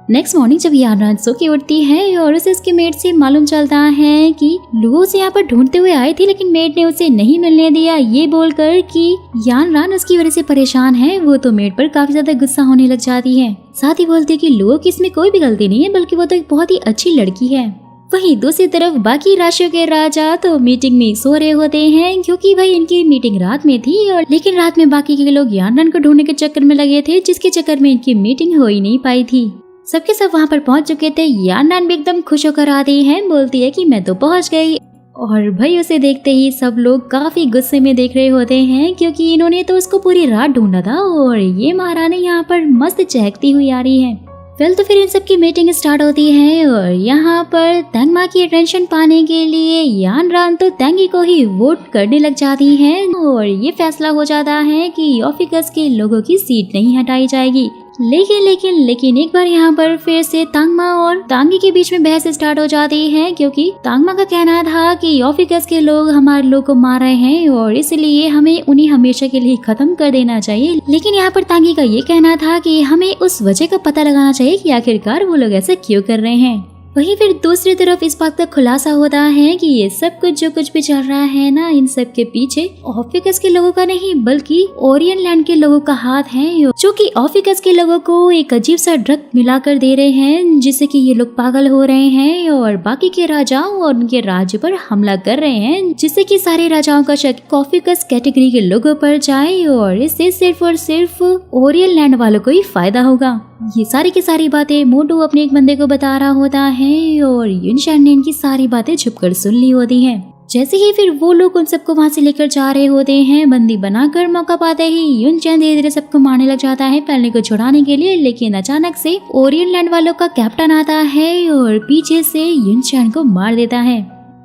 नेक्स्ट मॉर्निंग जब यानरान सो के उठती है और उसे उसके मेट से मालूम चलता है कि लुओ उसे यहाँ पर ढूंढते हुए आई थी, लेकिन मेट ने उसे नहीं मिलने दिया। ये बोलकर कि यानरान उसकी वजह से परेशान है, वो तो मेट पर काफी ज्यादा गुस्सा होने लग जाती है। साथ ही बोलती है कि लुओ की इसमें कोई भी गलती नहीं है, बल्कि वो तो एक बहुत ही अच्छी लड़की है। वहीं दूसरी तरफ बाकी राशियों के राजा तो मीटिंग में सो रहे होते हैं, क्योंकि भाई इनकी मीटिंग रात में थी और लेकिन रात में बाकी के लोग यानरान को ढूंढने के चक्कर में लगे थे, जिसके चक्कर में इनकी मीटिंग हो ही नहीं पाई थी। सबके सब वहाँ पर पहुँच चुके थे। यानरान भी एकदम खुश होकर आती है, बोलती है कि मैं तो पहुँच गई। और भाई उसे देखते ही सब लोग काफी गुस्से में देख रहे होते हैं, क्योंकि इन्होंने तो उसको पूरी रात ढूंढा था और ये महारानी यहाँ पर मस्त चहकती हुई आ रही है। तो फिर इन सब की मीटिंग स्टार्ट होती है और यहाँ पर तेंगमा की अटेंशन पाने के लिए यानरान तो तेंगी को ही वोट करने लग जाती है और ये फैसला हो जाता है कि ऑफिकस के लोगों की सीट नहीं हटाई जाएगी। लेकिन एक बार यहाँ पर फिर से तांगमा और तांगी के बीच में बहस स्टार्ट हो जाती है, क्योंकि तांगमा का कहना था कि ऑफिकस के लोग हमारे लोग को मार रहे हैं और इसलिए हमें उन्हें हमेशा के लिए खत्म कर देना चाहिए। लेकिन यहाँ पर तांगी का ये कहना था कि हमें उस वजह का पता लगाना चाहिए कि आखिरकार वो लोग ऐसा क्यों कर रहे हैं। वहीं फिर दूसरी तरफ इस बात का खुलासा होता है कि ये सब कुछ जो कुछ भी चल रहा है ना, इन सब के पीछे ऑफिकस के लोगों का नहीं बल्कि ओरियन लैंड के लोगों का हाथ है, जो कि ऑफिकस के लोगों को एक अजीब सा ड्रग मिलाकर दे रहे हैं, जिससे कि ये लोग पागल हो रहे हैं और बाकी के राजाओं और उनके राज्य पर हमला कर रहे हैं, जिससे कि सारे राजाओं का शक ऑफिकस कैटेगरी के लोगों पर जाए और इससे सिर्फ और सिर्फ ओरियन लैंड वालों को ही फायदा होगा। ये सारी की सारी बातें मोटू अपने एक बंदे को बता रहा होता है और युनशान ने इनकी सारी बातें छुपकर सुन ली होती हैं। जैसे ही फिर वो लोग उन सबको वहाँ से लेकर जा रहे होते हैं, बंदी बनाकर मौका पाते ही युनचान धीरे धीरे सबको मारने लग जाता है पहले को छुड़ाने के लिए। लेकिन अचानक से ओरियन लैंड वालों का कैप्टन आता है और पीछे से युनचान को मार देता है।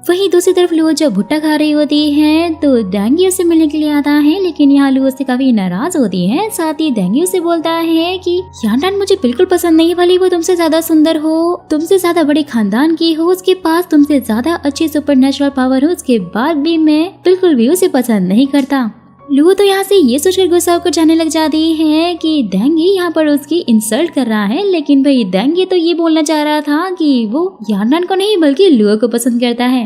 वहीं दूसरी तरफ लुओ जब भुट्टा खा रही होती है तो डेंगी उससे मिलने के लिए आता है, लेकिन यहाँ लुओ उससे काफी नाराज होती है। साथ ही डेंगी उससे बोलता है कि यानरान मुझे बिल्कुल पसंद नहीं, भले वो तुमसे ज्यादा सुंदर हो, तुमसे ज्यादा बड़े खानदान की हो, उसके पास तुमसे ज्यादा अच्छी सुपरनेचुरल पावर हो, उसके बाद भी मैं बिल्कुल भी उसे पसंद नहीं करता। लुओ तो यहाँ से ये सोचकर गुस्सा होकर जाने लग जाती है कि डेंगी यहाँ पर उसकी इंसल्ट कर रहा है, लेकिन भाई डेंगी तो ये बोलना चाह रहा था कि वो यानरान को नहीं बल्कि लुओ को पसंद करता है।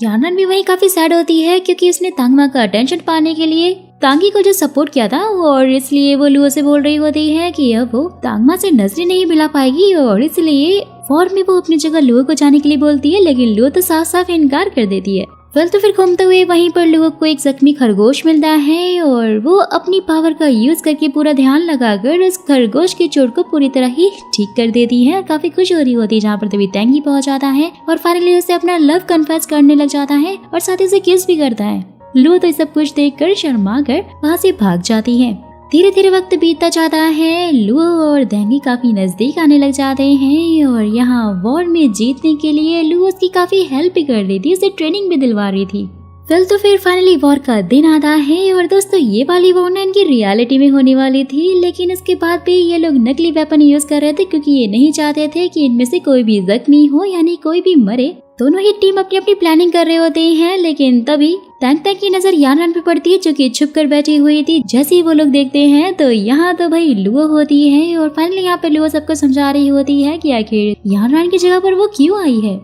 यानरान भी वही काफी सैड होती है, क्योंकि उसने तांगमा का अटेंशन पाने के लिए तांगी को जो सपोर्ट किया था और इसलिए वो लुओ से बोल रही होती है कि अब वो तांगमा से नजरें नहीं मिला पाएगी और इसलिए फॉर में वो अपनी जगह लुओ को जाने के लिए बोलती है, लेकिन लुओ तो साफ साफ इनकार कर देती है। तो फिर घूमते हुए वहीं पर लुओ को एक जख्मी खरगोश मिलता है और वो अपनी पावर का यूज करके पूरा ध्यान लगाकर उस खरगोश की चोट को पूरी तरह ही ठीक कर देती है। काफी खुश हो रही होती है, जहाँ पर तभी तेंगी पहुंच जाता है और फाइनली उसे अपना लव कन्फेस करने लग जाता है और साथ ही उसे किस भी करता है। लुओ तो सब कुछ देखकर शर्मा कर वहाँ से भाग जाती है। धीरे धीरे वक्त बीतता जाता है, लुओ और डेंगी काफी नजदीक आने लग जाते हैं और यहाँ वॉर में जीतने के लिए लुओ उसकी काफी हेल्प भी कर रही थी, उसे ट्रेनिंग भी दिलवा रही थी। तो फिर फाइनली वॉर का दिन आता है और दोस्तों ये वाली वॉर ना इनकी रियलिटी में होने वाली थी, लेकिन उसके बाद भी ये लोग नकली वेपन यूज कर रहे थे, क्योंकि ये नहीं चाहते थे कि इनमें से कोई भी जख्मी हो, यानी कोई भी मरे। दोनों ही टीम अपनी अपनी प्लानिंग कर रहे होते हैं, लेकिन तभी टैंक की नजर यानरान पे पड़ती है, जो कि छुप कर बैठी हुई थी। जैसे ही वो लोग देखते हैं तो यहाँ तो भाई लुओ होती है और फाइनली यहाँ पे लुओ सबको समझा रही होती है कि आखिर यानरान की जगह पर वो क्यों आई है।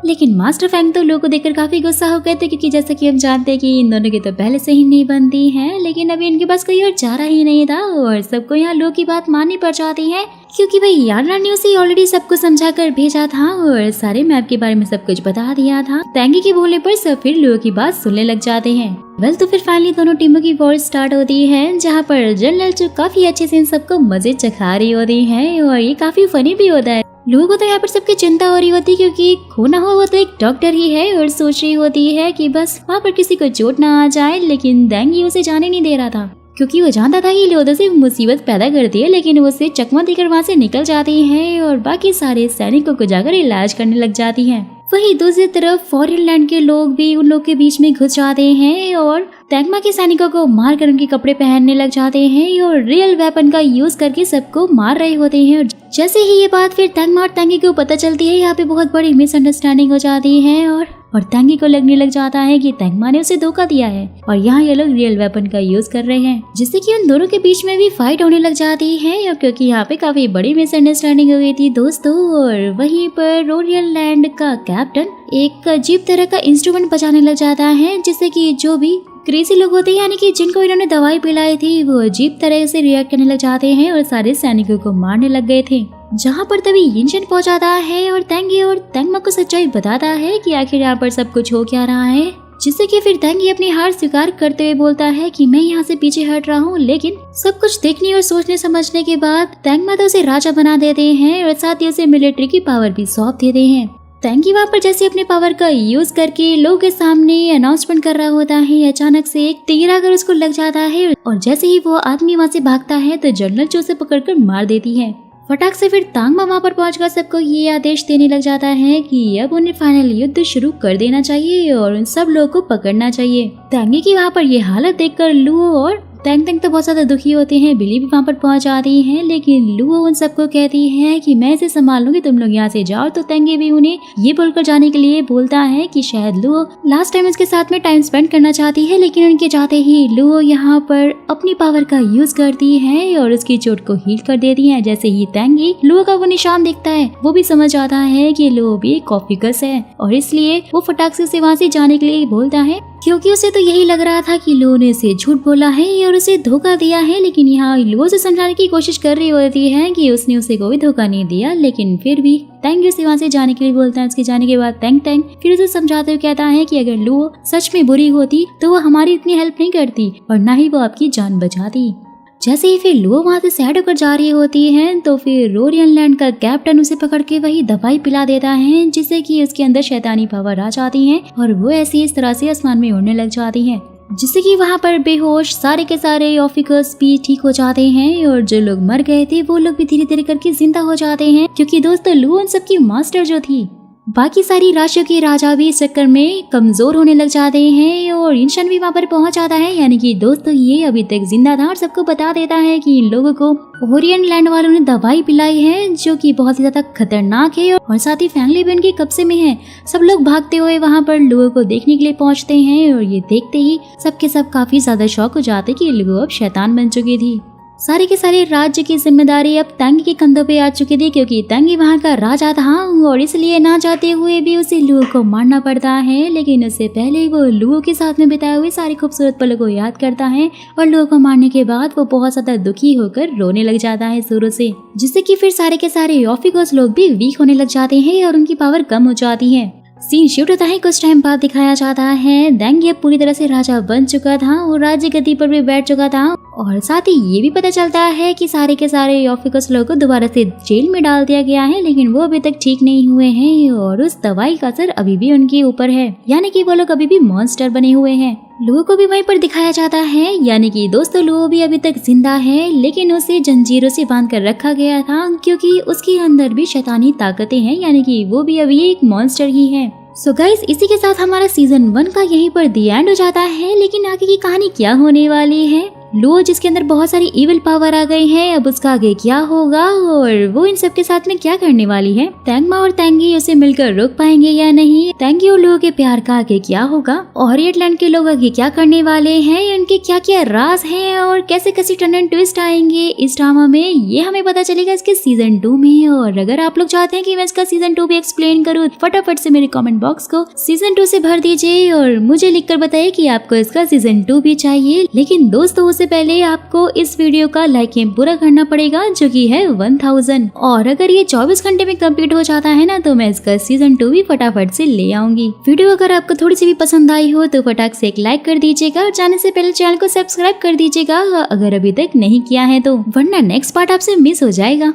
लेकिन मास्टर फैंग तो लुओ को देखकर काफी गुस्सा हो गए थे, क्योंकि जैसा कि हम जानते हैं कि इन दोनों की तो पहले से ही नहीं बनती है, लेकिन अभी इनके पास कोई और चारा ही नहीं था और सबको यहाँ लुओ की बात माननी पड़ जाती है, क्योंकि भाई याना ने उसे ऑलरेडी सब कुछ समझा कर भेजा था और सारे मैप के बारे में सब कुछ बता दिया था। तैंगी के बोलने पर सब फिर लुओ की बात सुनने लग जाते हैं। वेल तो फिर फाइनली दोनों टीमों की वॉर स्टार्ट होती है, जहाँ पर जनरल जो काफी अच्छे से इन सबको मजे चखा रही होती है और ये काफी फनी भी होता है। लोगों को तो यहाँ पर सबकी चिंता हो रही होती है, क्योंकि खोना हो वो तो एक डॉक्टर ही है और सोच रही होती है कि बस वहाँ पर किसी को चोट ना आ जाए, लेकिन तैंगी उसे जाने नहीं दे रहा था, क्योंकि वो जानता था कि लुओ से मुसीबत पैदा करती है, लेकिन वो उसे चकमा देकर वहाँ से निकल जाती है और बाकी सारे सैनिकों को जाकर इलाज करने लग जाती है। वहीं दूसरी तरफ फॉरेन लैंड के लोग भी उन लोग के बीच में घुस जाते हैं और तैंगमा के सैनिकों को मारकर उनके कपड़े पहनने लग जाते हैं और रियल वेपन का यूज करके सबको मार रहे होते हैं। और जैसे ही ये बात फिर तैंगमा और तैंगी को पता चलती है, यहाँ पे बहुत बड़ी मिसअंडरस्टैंडिंग हो जाती है और तैंगी को लगने लग जाता है कि तैंगमा ने उसे धोखा दिया है और यहाँ ये लोग रियल वेपन का यूज कर रहे हैं, जिससे कि उन दोनों के बीच में भी फाइट होने लग जाती है। और क्योंकि यहाँ पे काफी बड़ी मिसअंडरस्टैंडिंग हो गई थी दोस्तों, और वहीं पर रोरियन लैंड का कैप्टन एक अजीब तरह का इंस्ट्रूमेंट बजाने लग जाता है, जिससे कि जो भी क्रेजी लोग होते हैं, यानी कि जिनको इन्होंने दवाई पिलाई थी, वो अजीब तरह से रिएक्ट करने लग जाते हैं और सारे सैनिकों को मारने लग गए थे। जहाँ पर तभी यिनचेन पहुँच जाता है और तैंगी और तैंगमा को सच्चाई बताता है कि आखिर यहाँ पर सब कुछ हो क्या रहा है, जिससे कि फिर तैंगी अपनी हार स्वीकार करते हुए बोलता है कि मैं यहाँ से पीछे हट रहा हूँ। लेकिन सब कुछ देखने और सोचने समझने के बाद तैंगमा तो उसे राजा बना देते हैं और साथ ही उसे मिलिट्री की पावर भी सौंप देते हैं। तैंगी वहाँ पर जैसे अपने पावर का यूज करके लोगों के सामने अनाउंसमेंट कर रहा होता है, अचानक से एक तीर आकर उसको लग जाता है और जैसे ही वो आदमी वहाँ से भागता है तो जनरल जो उसे पकड़कर मार देती है। फटाक से फिर तांगमा वहाँ पर पहुंचकर सबको ये आदेश देने लग जाता है कि अब उन्हें फाइनल युद्ध शुरू कर देना चाहिए और उन सब लोगों को पकड़ना चाहिए। तैंगी की वहाँ पर ये हालत देखकर लुओ और तैंग तो बहुत ज्यादा दुखी होते हैं। बिली भी वहाँ पर पहुँच जाती है, लेकिन लुओ उन सबको कहती है कि मैं इसे संभाल लूंगी, तुम लोग यहाँ से जाओ। तो तैंगी भी उन्हें ये बोलकर जाने के लिए बोलता है कि शायद लुओ लास्ट टाइम उसके साथ में टाइम स्पेंड करना चाहती है, लेकिन उनके जाते ही लुओ यहाँ पर अपनी पावर का यूज करती है और उसकी चोट को हील कर देती है। जैसे ही तैंगी लुओ का वो निशान देखता है, वो भी समझ जाता है कि लुओ भी एक कॉफिकस है और इसलिए वो फटाक से वहाँ से जाने के लिए बोलता है, क्योंकि उसे तो यही लग रहा था कि लुओ ने उसे झूठ बोला है और उसे धोखा दिया है। लेकिन यहाँ लुओ से समझाने की कोशिश कर रही होती है कि उसने उसे कोई धोखा नहीं दिया, लेकिन फिर भी तैंग उसे वहाँ से जाने के लिए बोलता है। उसके जाने के बाद तैंग फिर उसे समझाते हुए कहता है कि अगर लुओ सच में बुरी होती तो वो हमारी इतनी हेल्प नहीं करती और ना ही वो आपकी जान बचाती। जैसे ही फिर लुओ वहाँ से सैड होकर जा रही होती है तो फिर रोरियन लैंड का कैप्टन उसे पकड़ के वही दवाई पिला देता है, जिससे कि उसके अंदर शैतानी पावर आ जाती है और वो ऐसी इस तरह से आसमान में उड़ने लग जाती है, जिससे कि वहाँ पर बेहोश सारे के सारे ऑफिसर्स भी ठीक हो जाते हैं और जो लोग मर गए थे वो लोग भी धीरे धीरे करके जिंदा हो जाते हैं, क्योंकि दोस्तों लुओ उन सबकी मास्टर जो थी। बाकी सारी राज्यों के राजा भी इस चक्कर में कमजोर होने लग जाते हैं और यिनचेन भी वहाँ पर पहुंच जाता है, यानी कि दोस्तों ये अभी तक जिंदा था और सबको बता देता है कि इन लोगों को ओरियन लैंड वालों ने दवाई पिलाई है जो कि बहुत ही ज्यादा खतरनाक है और साथ ही फैमिली भी उनके कब्जे में है। सब लोग भागते हुए वहाँ पर लुओ को देखने के लिए पहुँचते हैं और ये देखते ही सबके सब काफी ज्यादा शॉक हो जाते कि लुओ अब शैतान बन चुकी थी। सारे के सारे राज्य की जिम्मेदारी अब तैंगी के कंधों पे आ चुकी थी, क्योंकि तैंगी वहाँ का राजा था और इसलिए ना चाहते हुए भी उसे लुओ को मारना पड़ता है। लेकिन उससे पहले वो लुओ के साथ में बिताए हुए सारे खूबसूरत पलों को याद करता है और लुओ को मारने के बाद वो बहुत ज्यादा दुखी होकर रोने लग जाता है जोरों से, जिससे कि फिर सारे के सारे ऑफिसर्स लोग भी वीक होने लग जाते हैं और उनकी पावर कम हो जाती है। सीन शूट होता है, कुछ टाइम बाद दिखाया जाता है तैंगी अब पूरी तरह से राजा बन चुका था और राज्य गद्दी पर भी बैठ चुका था और साथ ही ये भी पता चलता है कि सारे के सारे ऑफिसर्स लोगों को दोबारा से जेल में डाल दिया गया है, लेकिन वो अभी तक ठीक नहीं हुए हैं और उस दवाई का असर अभी भी उनके ऊपर है, यानी कि वो लोग अभी भी मॉन्स्टर बने हुए हैं। लुओ को भी वहीं पर दिखाया जाता है, यानी कि दोस्तों लुओ भी अभी तक जिंदा है, लेकिन उसे जंजीरों से बांध कर रखा गया था क्योंकि उसके अंदर भी शैतानी ताकतें हैं, यानी कि वो भी अभी एक मॉन्स्टर ही है। सो गाइस, इसी के साथ हमारा सीजन 1 का यहीं पर दी एंड हो जाता है, लेकिन आगे की कहानी क्या होने वाली है लुओ जिसके अंदर बहुत सारी इविल पावर आ गई है, अब उसका आगे क्या होगा और वो इन सब के साथ में क्या करने वाली है। तेंगमा और तेंगी उसे मिलकर रोक पाएंगे या नहीं, तेंगी और लुओ के प्यार का आगे क्या होगा, ओरिएंटलैंड के लोग आगे क्या करने वाले हैं, उनके क्या क्या राज हैं और कैसे कैसे टर्न एंड ट्विस्ट आएंगे इस ड्रामा में, ये हमें पता चलेगा इसके सीजन 2 में। और अगर आप लोग चाहते हैं कि मैं इसका सीजन 2 भी एक्सप्लेन करूँ, फटाफट से मेरे कमेंट बॉक्स को सीजन 2 से भर दीजिए और मुझे लिखकर बताइए कि आपको इसका सीजन 2 भी चाहिए। लेकिन दोस्तों उससे पहले आपको इस वीडियो का लाइक एम पूरा करना पड़ेगा जो कि है 1000, और अगर ये 24 घंटे में कंप्लीट हो जाता है ना तो मैं इसका सीजन 2 भी फटाफट से ले आऊंगी। वीडियो अगर आपको थोड़ी सी भी पसंद आई हो तो फटाक से एक लाइक कर दीजिएगा और जाने से पहले चैनल को सब्सक्राइब कर दीजिएगा अगर अभी तक नहीं किया है तो, वरना नेक्स्ट पार्ट आपसे मिस हो जाएगा।